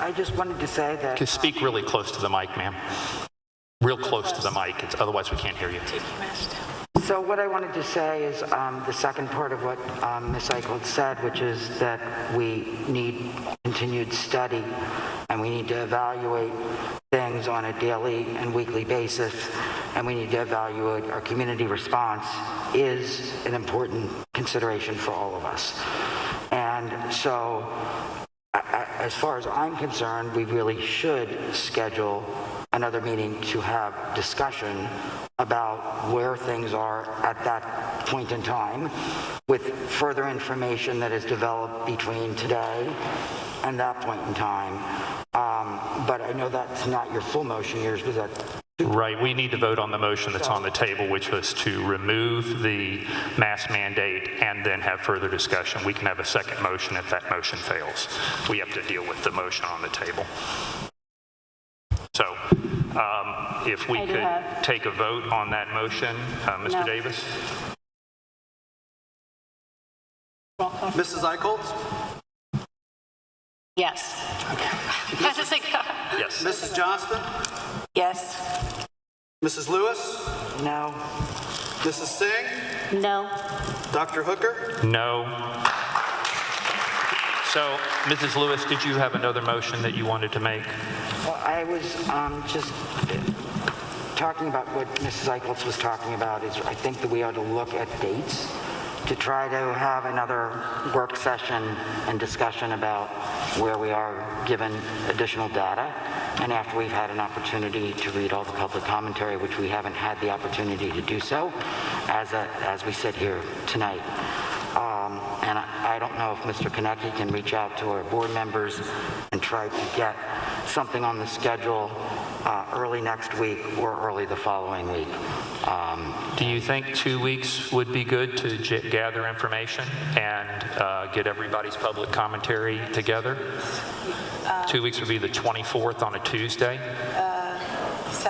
[SPEAKER 7] I just wanted to say that...
[SPEAKER 8] Just speak really close to the mic, ma'am. Real close to the mic, otherwise we can't hear you.
[SPEAKER 7] So what I wanted to say is the second part of what Ms. Eichholz said, which is that we need continued study and we need to evaluate things on a daily and weekly basis, and we need to evaluate our community response is an important consideration for all of us. And so, as far as I'm concerned, we really should schedule another meeting to have discussion about where things are at that point in time with further information that is developed between today and that point in time. But I know that's not your full motion. Yours was that.
[SPEAKER 8] Right, we need to vote on the motion that's on the table, which was to remove the mask mandate and then have further discussion. We can have a second motion if that motion fails. We have to deal with the motion on the table. So if we could take a vote on that motion, Mr. Davis?
[SPEAKER 2] Mrs. Eichholz?
[SPEAKER 3] Yes.
[SPEAKER 8] Yes.
[SPEAKER 2] Mrs. Johnston?
[SPEAKER 3] Yes.
[SPEAKER 2] Mrs. Lewis?
[SPEAKER 7] No.
[SPEAKER 2] Mrs. Singh?
[SPEAKER 17] No.
[SPEAKER 2] Dr. Hooker?
[SPEAKER 8] No. So, Mrs. Lewis, did you have another motion that you wanted to make?
[SPEAKER 7] Well, I was just talking about what Mrs. Eichholz was talking about is I think that we ought to look at dates to try to have another work session and discussion about where we are given additional data. And after we've had an opportunity to read all the public commentary, which we haven't had the opportunity to do so as we sit here tonight. And I don't know if Mr. Konecki can reach out to our board members and try to get something on the schedule early next week or early the following week.
[SPEAKER 8] Do you think 2 weeks would be good to gather information and get everybody's public commentary together? 2 weeks would be the 24th on a Tuesday?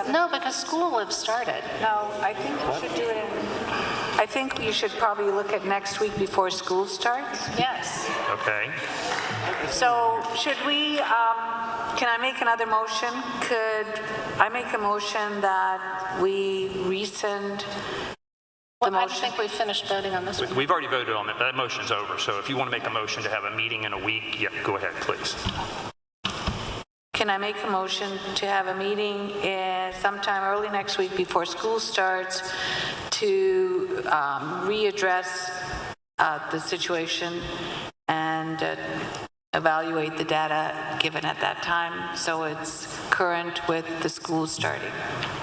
[SPEAKER 3] No, because school will have started.
[SPEAKER 5] No, I think we should do it I think you should probably look at next week before school starts.
[SPEAKER 3] Yes.
[SPEAKER 8] Okay.
[SPEAKER 5] So should we, can I make another motion? Could I make a motion that we rescind the
[SPEAKER 3] Well, I
[SPEAKER 5] motion?
[SPEAKER 3] think we finished voting on this one.
[SPEAKER 8] We've already voted on it, but that motion's over. So if you want to make a motion to have a meeting in a week, yeah, go ahead, please.
[SPEAKER 5] Can I make a motion to have a meeting sometime early next week before school starts to readdress the situation and evaluate the data given at that time so it's current with the school starting?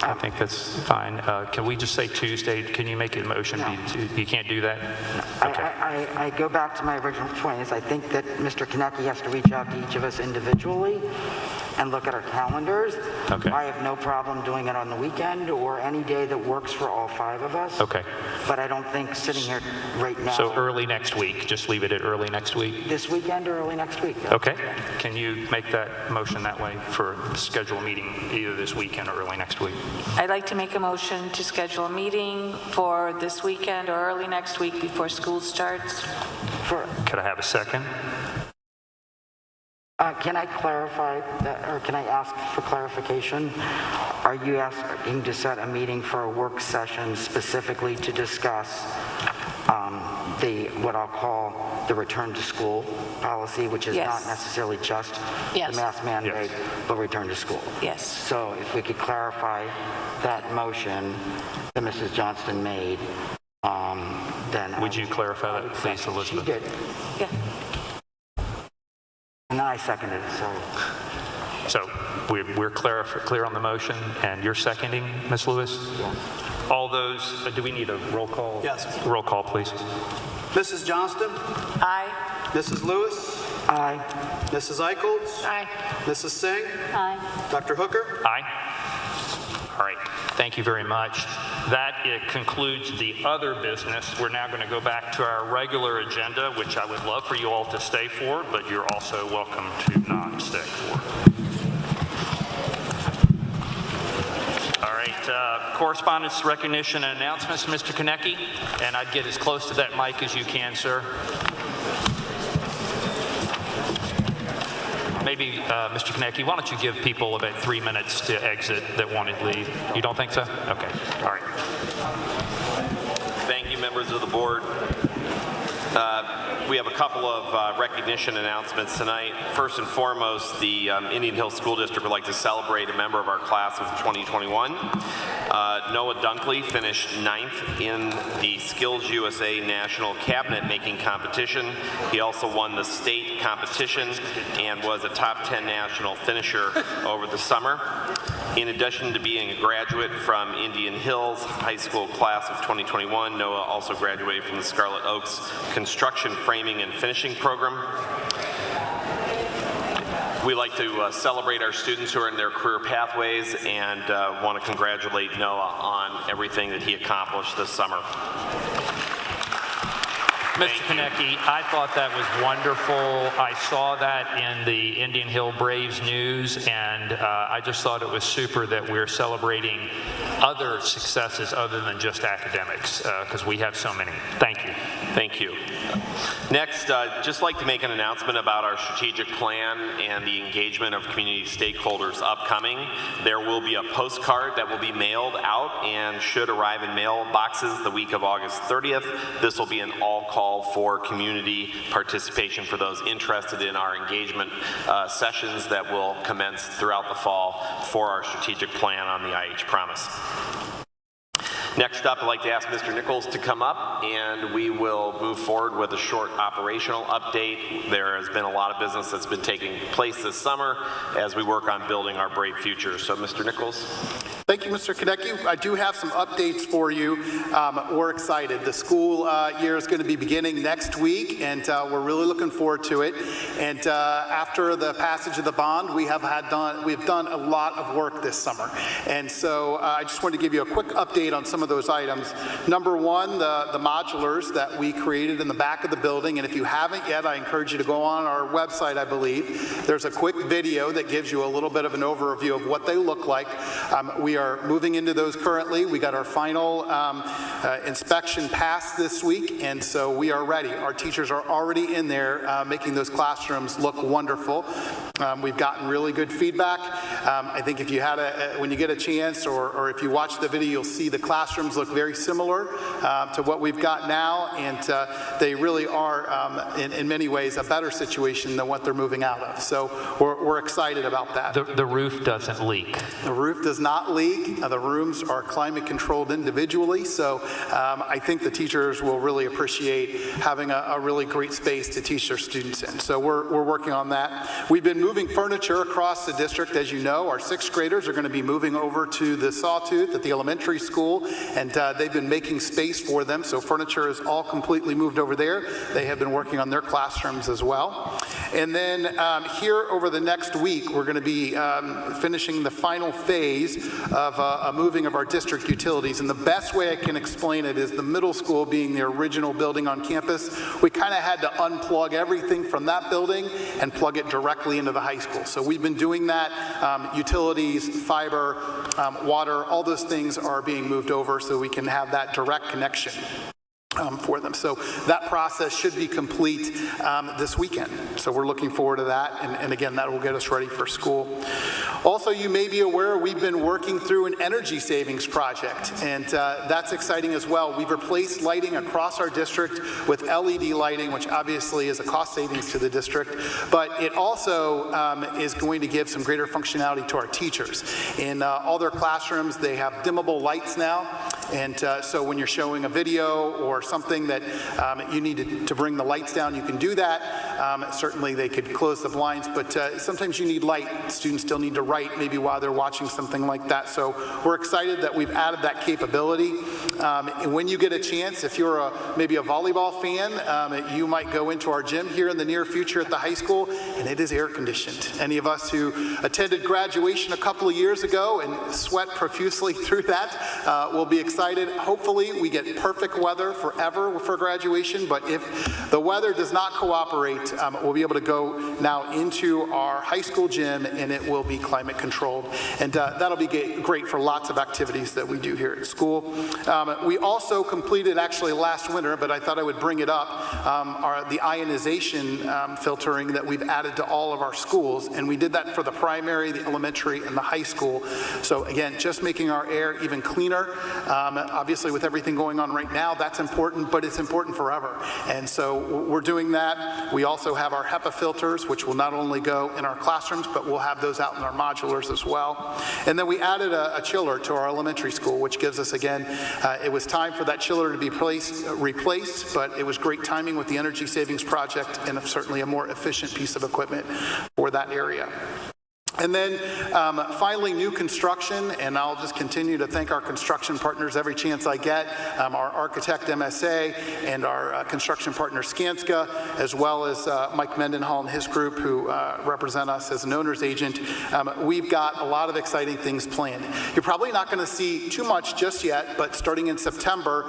[SPEAKER 8] I think that's fine. Can we just say Tuesday? Can you make a motion?
[SPEAKER 7] No.
[SPEAKER 8] You can't do that? Okay.
[SPEAKER 7] I go back to my original point. I think that Mr. Konecki has to reach out to each of us individually and look at our calendars.
[SPEAKER 8] Okay.
[SPEAKER 7] I have no problem doing it on the weekend or any day that works for all 5 of us.
[SPEAKER 8] Okay.
[SPEAKER 7] But I don't think sitting here right now.
[SPEAKER 8] So early next week, just leave it at early next week?
[SPEAKER 7] This weekend or early next week.
[SPEAKER 8] Okay. Can you make that motion that way for schedule a meeting either this weekend or early next week?
[SPEAKER 5] I'd like to make a motion to schedule a meeting for this weekend or early next week before school starts.
[SPEAKER 8] Could I have a second?
[SPEAKER 7] Can I clarify that, or can I ask for clarification? Are you asking to set a meeting for a work session specifically to discuss what I'll call the return to school policy, which is
[SPEAKER 5] Yes.
[SPEAKER 7] not necessarily just
[SPEAKER 3] Yes.
[SPEAKER 7] the mask mandate, but return to school?
[SPEAKER 5] Yes.
[SPEAKER 7] So if we could clarify that motion that Mrs. Johnston made, then...
[SPEAKER 8] Would you clarify that, please, Elizabeth?
[SPEAKER 7] She did.
[SPEAKER 5] Yeah.
[SPEAKER 7] And I seconded it, sorry.
[SPEAKER 8] So we're clear on the motion, and you're seconding, Ms. Lewis? All those, do we need a roll call?
[SPEAKER 2] Yes.
[SPEAKER 8] Roll call, please.
[SPEAKER 2] Mrs. Johnston?
[SPEAKER 5] Aye.
[SPEAKER 2] Mrs. Lewis?
[SPEAKER 7] Aye.
[SPEAKER 2] Mrs. Eicholz?
[SPEAKER 3] Aye.
[SPEAKER 2] Mrs. Singh?
[SPEAKER 17] Aye.
[SPEAKER 2] Dr. Hooker?
[SPEAKER 8] Aye. All right. Thank you very much. That concludes the other business. We're now going to go back to our regular agenda, which I would love for you all to stay for, but you're also welcome to not stay for. All right. Correspondence, recognition, and announcements, Mr. Konecki. And I'd get as close to that mic as you can, sir. Maybe, Mr. Konecki, why don't you give people about 3 minutes to exit that wanted to leave? You don't think so? Okay. All right.
[SPEAKER 10] Thank you, members of the board. We have a couple of recognition announcements tonight. First and foremost, the Indian Hill School District would like to celebrate a member of our class of 2021. Noah Dunkley finished 9th in the Skills USA National Cabinet Making Competition. He also won the state competition and was a top 10 national finisher over the summer. In addition to being a graduate from Indian Hills High School class of 2021, Noah also graduated from the Scarlet Oaks Construction Framing and Finishing Program. We like to celebrate our students who are in their career pathways and want to congratulate Noah on everything that he accomplished this summer.
[SPEAKER 8] Mr. Konecki, I thought that was wonderful. I saw that in the Indian Hill Braves news, and I just thought it was super that we're celebrating other successes other than just academics, because we have so many. Thank you.
[SPEAKER 10] Thank you. Next, just like to make an announcement about our strategic plan and the engagement of community stakeholders upcoming. There will be a postcard that will be mailed out and should arrive in mailboxes the week of August 30th. This will be an all-call for community participation for those interested in our engagement sessions that will commence throughout the fall for our strategic plan on the IH Promise. Next up, I'd like to ask Mr. Nichols to come up, and we will move forward with a short operational update. There has been a lot of business that's been taking place this summer as we work on building our brave future. So, Mr. Nichols.
[SPEAKER 22] Thank
[SPEAKER 11] thank you, Mr. Konecki. I do have some updates for you. We're excited. The school year is going to be beginning next week, and we're really looking forward to it. And after the passage of the bond, we've done a lot of work this summer. And so I just wanted to give you a quick update on some of those items. Number one, the modulars that we created in the back of the building. And if you haven't yet, I encourage you to go on our website, I believe. There's a quick video that gives you a little bit of an overview of what they look like. We are moving into those currently. We got our final inspection passed this week, and so we are ready. Our teachers are already in there making those classrooms look wonderful. We've gotten really good feedback. I think if you had when you get a chance, or if you watch the video, you'll see the classrooms look very similar to what we've got now, and they really are in many ways a better situation than what they're moving out of. So we're excited about that.
[SPEAKER 8] The roof doesn't leak.
[SPEAKER 11] The roof does not leak. The rooms are climate controlled individually, so I think the teachers will really appreciate having a really great space to teach their students in. So we're working on that. We've been moving furniture across the district. As you know, our 6th graders are going to be moving over to the Sawtooth at the elementary school, and they've been making space for them, so furniture is all completely moved over there. They have been working on their classrooms as well. And then here over the next week, we're going to be finishing the final phase of a moving of our district utilities. And the best way I can explain it is the middle school being the original building on campus. We kind of had to unplug everything from that building and plug it directly into the high school. So we've been doing that. Utilities, fiber, water, all those things are being moved over so we can have that direct connection for them. So that process should be complete this weekend. So we're looking forward to that. And again, that will get us ready for school. Also, you may be aware we've been working through an energy savings project, and that's exciting as well. We've replaced lighting across our district with LED lighting, which obviously is a cost savings to the district, but it also is going to give some greater functionality to our teachers. In all their classrooms, they have dimmable lights now, and so when you're showing a video or something that you need to bring the lights down, you can do that. Certainly they could close the blinds, but sometimes you need light. Students still need to write maybe while they're watching something like that. So we're excited that we've added that capability. And when you get a chance, if you're maybe a volleyball fan, you might go into our gym here in the near future at the high school, and it is air conditioned. Any of us who attended graduation a couple of years ago and sweat profusely through that will be excited. Hopefully we get perfect weather forever for graduation, but if the weather does not cooperate, we'll be able to go now into our high school gym, and it will be climate controlled, and that'll be great for lots of activities that we do here at school. We also completed actually last winter, but I thought I would bring it up, the ionization filtering that we've added to all of our schools, and we did that for the primary, the elementary, and the high school. So again, just making our air even cleaner. Obviously with everything going on right now, that's important, but it's important forever. And so we're doing that. We also have our HEPA filters, which will not only go in our classrooms, but we'll have those out in our modulars as well. And then we added a chiller to our elementary school, which gives us, again, it was time for that chiller to be replaced, but it was great timing with the energy savings project and certainly a more efficient piece of equipment for that area. And then finally, new construction, and I'll just continue to thank our construction partners every chance I get, our architect MSA and our construction partner Skanska, as well as Mike Mendenhall and his group who represent us as an owner's agent. We've got a lot of exciting things planned. You're probably not going to see too much just yet, but starting in September,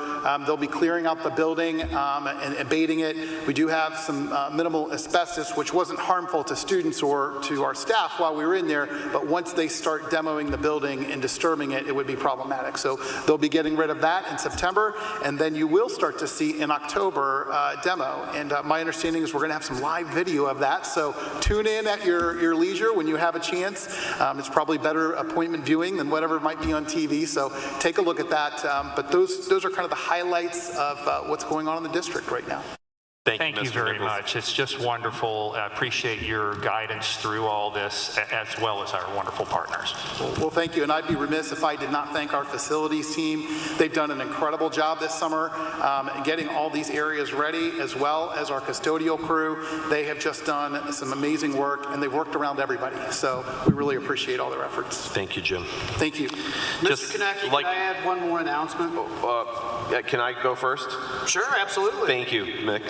[SPEAKER 11] they'll be clearing out the building and abating it. We do have some minimal asbestos, which wasn't harmful to students or to our staff while we were in there, but once they start demoing the building and disturbing it, it would be problematic. So they'll be getting rid of that in September, and then you will start to see in October demo. And my understanding is we're going to have some live video of that, so tune in at your leisure when you have a chance. It's probably better appointment viewing than whatever might be on TV, so take a look at that. But those are kind of the highlights of what's going on in the district right now.
[SPEAKER 8] Thank you very much. It's just wonderful. I appreciate your guidance through all this, as well as our wonderful partners.
[SPEAKER 11] Well, thank you, and I'd be remiss if I did not thank our facilities team. They've done an incredible job this summer getting all these areas ready, as well as our custodial crew. They have just done some amazing work, and they've worked around everybody, so we really appreciate all their efforts.
[SPEAKER 10] Thank you, Jim.
[SPEAKER 11] Thank you.
[SPEAKER 2] Mr. Konecki, can I add one more announcement?
[SPEAKER 10] Can I go first?
[SPEAKER 2] Sure, absolutely.
[SPEAKER 10] Thank you, Mick.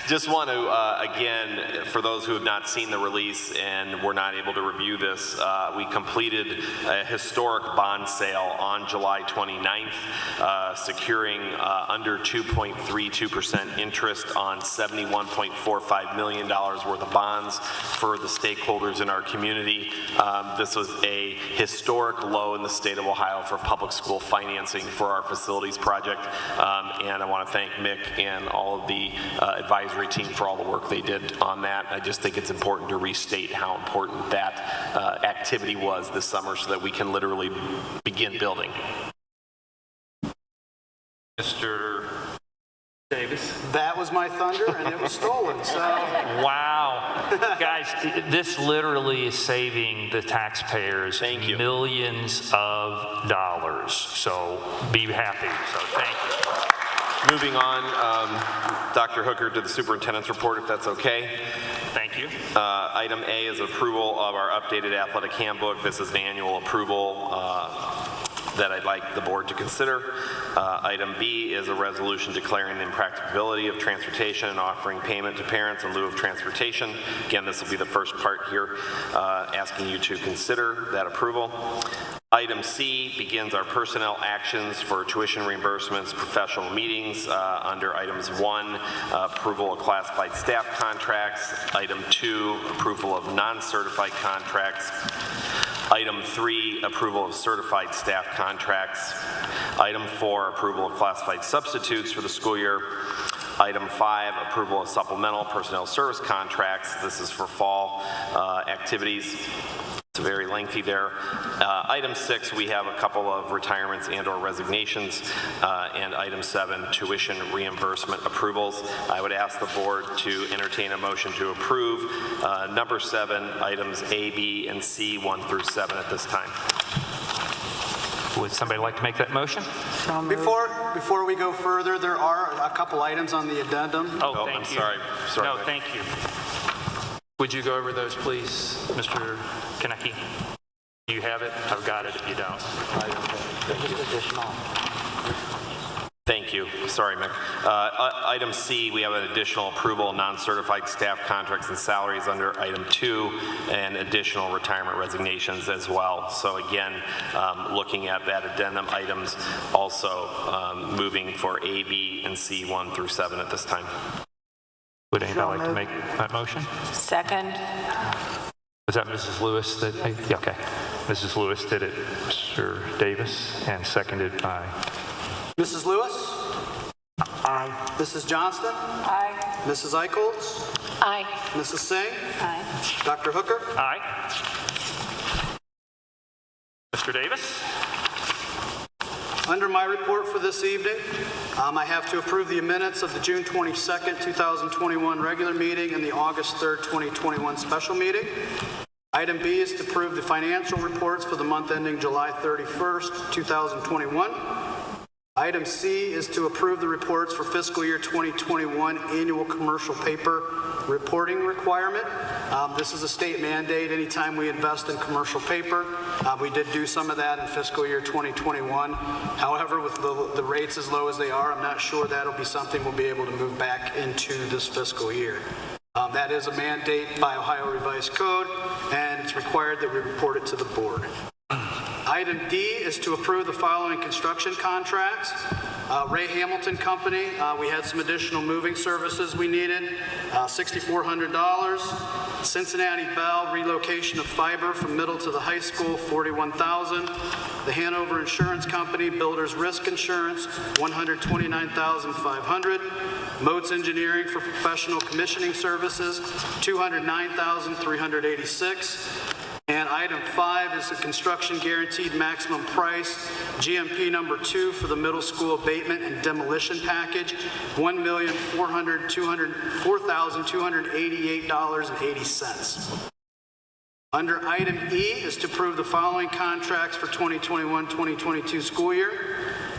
[SPEAKER 10] Just want to, again, for those who have not seen the release and were not able to review this, we completed a historic bond sale on July 29th, securing under 2.32% interest on $71.45 million worth of bonds for the stakeholders in our community. This was a historic low in the state of Ohio for public school financing for our facilities project, and I want to thank Mick and all of the advisory team for all the work they did on that. I just think it's important to restate how important that activity was this summer so that we can literally begin building.
[SPEAKER 8] Mr. Davis?
[SPEAKER 2] That was my thunder, and it was stolen, so.
[SPEAKER 8] Wow. Guys, this literally is saving the taxpayers millions of dollars. So be happy. So thank you.
[SPEAKER 10] Moving on, Dr. Hooker to the superintendent's report, if that's okay.
[SPEAKER 8] Thank you.
[SPEAKER 10] Item A is approval of our updated athletic handbook. This is an annual approval that I'd like the board to consider. Item B is a resolution declaring the impracticability of transportation and offering payment to parents in lieu of transportation. Again, this will be the first part here, asking you to consider that approval. Item C begins our personnel actions for tuition reimbursements, professional meetings. Under items 1, approval of classified staff contracts. Item 2, approval of non-certified contracts. Item 3, approval of certified staff contracts. Item 4, approval of classified substitutes for the school year. Item 5, approval of supplemental personnel service contracts. This is for fall activities. It's very lengthy there. Item 6, we have a couple of retirements and or resignations. And item 7, tuition reimbursement approvals. I would ask the board to entertain a motion to approve number 7, items A, B, and C, 1 through 7 at this time.
[SPEAKER 8] Would somebody like to make that motion?
[SPEAKER 2] Before we go further, there are a couple items on the addendum.
[SPEAKER 8] Oh, thank you.
[SPEAKER 10] Sorry.
[SPEAKER 8] No, thank you. Would you go over those, please, Mr. Konecki? Do you have it? I've got it if you don't.
[SPEAKER 10] Thank you. Sorry, Mick. Item C, we have an additional approval of non-certified staff contracts and salaries under item 2 and additional retirement resignations as well. So again, looking at that addendum items, also moving for A, B, and C, 1 through 7 at this time.
[SPEAKER 8] Would anybody like to make that motion?
[SPEAKER 5] Second.
[SPEAKER 8] Was that Mrs. Lewis that, yeah, okay. Mrs. Lewis did it, Mr. Davis, and seconded by?
[SPEAKER 2] Mrs. Lewis?
[SPEAKER 7] Aye.
[SPEAKER 2] Mrs. Johnston?
[SPEAKER 3] Aye.
[SPEAKER 2] Mrs. Eichholz?
[SPEAKER 3] Aye.
[SPEAKER 2] Mrs. Singh?
[SPEAKER 3] Aye.
[SPEAKER 2] Dr. Hooker?
[SPEAKER 8] Aye. Mr. Davis?
[SPEAKER 2] Under my report for this evening, I have to approve the minutes of the June 22nd, 2021 regular meeting and the August 3rd, 2021 special meeting. Item B is to approve the financial reports for the month ending July 31st, 2021. Item C is to approve the reports for fiscal year 2021 annual commercial paper reporting requirement. This is a state mandate anytime we invest in commercial paper. We did do some of that in fiscal year 2021. However, with the rates as low as they are, I'm not sure that'll be something we'll be able to move back into this fiscal year. That is a mandate by Ohio Revised Code, and it's required that we report it to the board. Item D is to approve the following construction contracts. Ray Hamilton Company, we had some additional moving services we needed, $6,400. Cincinnati Bell, relocation of fiber from middle to the high school, $41,000. The Hanover Insurance Company, builder's risk insurance, $129,500. Moats Engineering for professional commissioning services, $209,386. And item 5 is the construction guaranteed maximum price, GMP number 2 for the middle school abatement and demolition package, $1,402,288.80. Under item E is to approve the following contracts for 2021-2022 school year.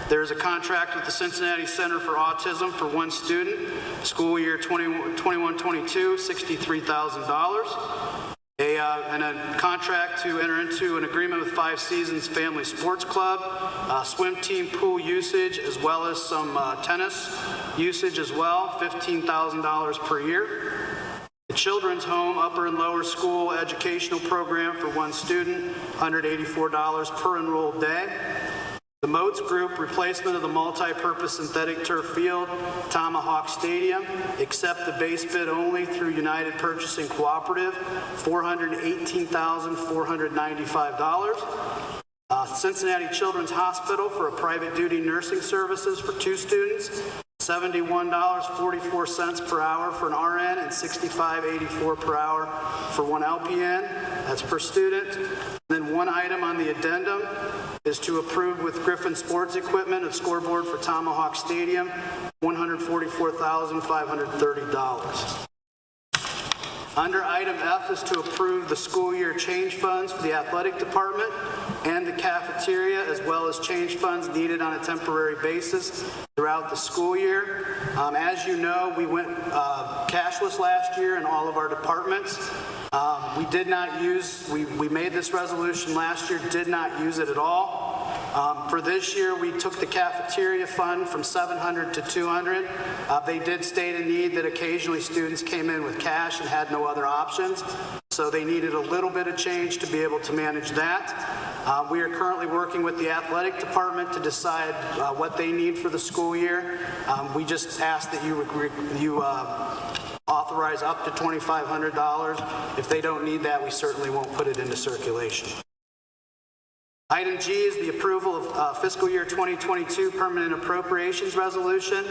[SPEAKER 2] There is a contract with the Cincinnati Center for Autism for one student, school year 21-22, $63,000. And a contract to enter into an agreement with Five Seasons Family Sports Club, swim team pool usage, as well as some tennis usage as well, $15,000 per year. The Children's Home Upper and Lower School Educational Program for one student, $184 per enrolled day. The Moats Group replacement of the multi-purpose synthetic turf field, Tomahawk Stadium, except the base bid only through United Purchasing Cooperative, $418,495. Cincinnati Children's Hospital for a private duty nursing services for two students, $71.44 per hour for an RN and $65.84 per hour for one LPN. That's per student. Then one item on the addendum is to approve with Griffin Sports Equipment a scoreboard for Tomahawk Stadium, $144,530. Under item F is to approve the school year change funds for the athletic department and the cafeteria, as well as change funds needed on a temporary basis throughout the school year. As you know, we went cashless last year in all of our departments. We did not use, we made this resolution last year, did not use it at all. For this year, we took the cafeteria fund from $700 to $200. They did state a need that occasionally students came in with cash and had no other options, so they needed a little bit of change to be able to manage that. We are currently working with the athletic department to decide what they need for the school year. We just ask that you authorize up to $2,500. If they don't need that, we certainly won't put it into circulation. Item G is the approval of fiscal year 2022 permanent appropriations resolution.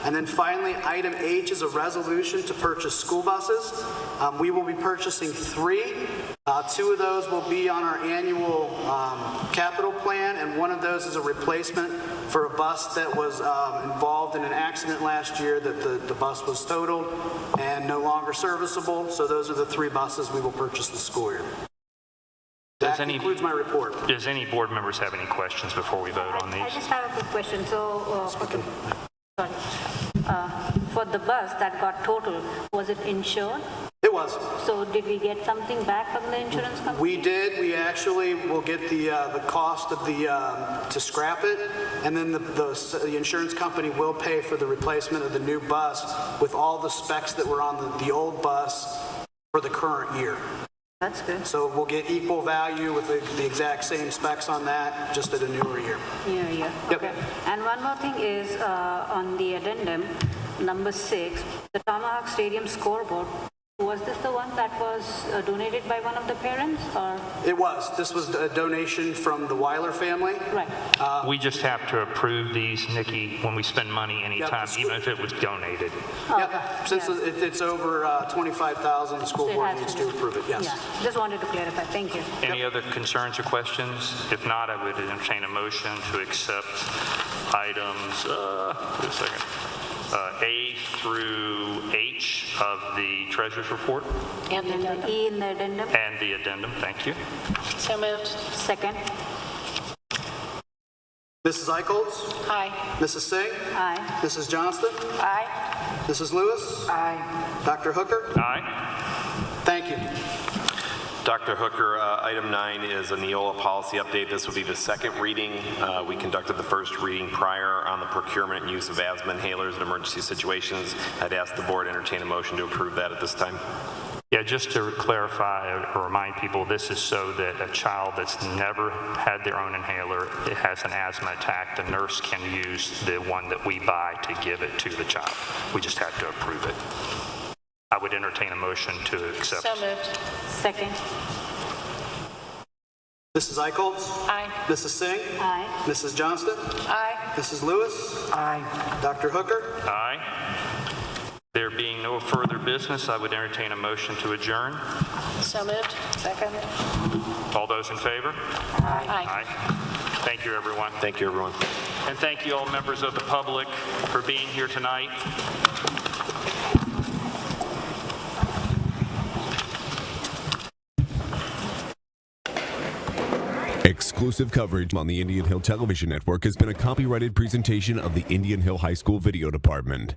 [SPEAKER 2] And then finally, item H is a resolution to purchase school buses. We will be purchasing 3. 2 of those will be on our annual capital plan, and one of those is a replacement for a bus that was involved in an accident last year that the bus was totaled and no longer serviceable. So those are the 3 buses we will purchase this school year. That concludes my report.
[SPEAKER 8] Does any board members have any questions before we vote on these?
[SPEAKER 17] I just have a quick question. So, for the bus that got totaled, was it insured?
[SPEAKER 2] It was.
[SPEAKER 17] So did we get something back from the insurance company?
[SPEAKER 2] We did. We actually will get the cost of to scrap it, and then the insurance company will pay for the replacement of the new bus with all the specs that were on the old bus for the current year.
[SPEAKER 17] That's good.
[SPEAKER 2] So we'll get equal value with the exact same specs on that, just at a newer year.
[SPEAKER 17] Yeah.
[SPEAKER 2] Yep.
[SPEAKER 17] Okay. And one more thing is on the addendum, number 6, the Tomahawk Stadium scoreboard. Was this the one that was donated by one of the parents, or?
[SPEAKER 2] It was. This was a donation from the Weiler family.
[SPEAKER 17] Right.
[SPEAKER 8] We just have to approve these, Nikki, when we spend money anytime, even if it was donated.
[SPEAKER 17] Oh,
[SPEAKER 2] Yep.
[SPEAKER 17] okay.
[SPEAKER 2] Since it's over 25,000, the school board needs to approve it. Yes.
[SPEAKER 17] Yeah. Just wanted to clarify. Thank you.
[SPEAKER 8] Any other concerns or questions? If not, I would entertain a motion to accept items, wait a second, A through H of the treasurer's report.
[SPEAKER 17] And then the E in the addendum.
[SPEAKER 8] And the addendum, thank you.
[SPEAKER 3] So moved.
[SPEAKER 17] Second.
[SPEAKER 2] Mrs. Eichholz?
[SPEAKER 3] Aye.
[SPEAKER 2] Mrs. Singh?
[SPEAKER 17] Aye.
[SPEAKER 2] Mrs. Johnston?
[SPEAKER 3] Aye.
[SPEAKER 2] Mrs. Lewis?
[SPEAKER 7] Aye.
[SPEAKER 2] Dr. Hooker?
[SPEAKER 8] Aye.
[SPEAKER 2] Thank you.
[SPEAKER 10] Dr. Hooker, item 9 is a Neola policy update. This will be the second reading. We conducted the first reading prior on the procurement and use of asthma inhalers in emergency situations. I'd ask the board to entertain a motion to approve that at this time.
[SPEAKER 8] Yeah, just to clarify or remind people, this is so that a child that's never had their own inhaler, it has an asthma attack, the nurse can use the one that we buy to give it to the child. We just have to approve it. I would entertain a motion to accept.
[SPEAKER 3] So moved.
[SPEAKER 17] Second.
[SPEAKER 2] Mrs. Eichholz?
[SPEAKER 3] Aye.
[SPEAKER 2] Mrs. Singh?
[SPEAKER 17] Aye.
[SPEAKER 2] Mrs. Johnston?
[SPEAKER 3] Aye.
[SPEAKER 2] Mrs. Lewis?
[SPEAKER 7] Aye.
[SPEAKER 2] Dr. Hooker?
[SPEAKER 8] Aye. There being no further business, I would entertain a motion to adjourn.
[SPEAKER 3] So moved. Second.
[SPEAKER 8] All those in favor?
[SPEAKER 3] Aye.
[SPEAKER 8] Thank you, everyone.
[SPEAKER 10] Thank you, everyone.
[SPEAKER 8] And thank you all members of the public for being here tonight.
[SPEAKER 12] Exclusive coverage on the Indian Hill Television Network has been a copyrighted presentation of the Indian Hill High School Video Department.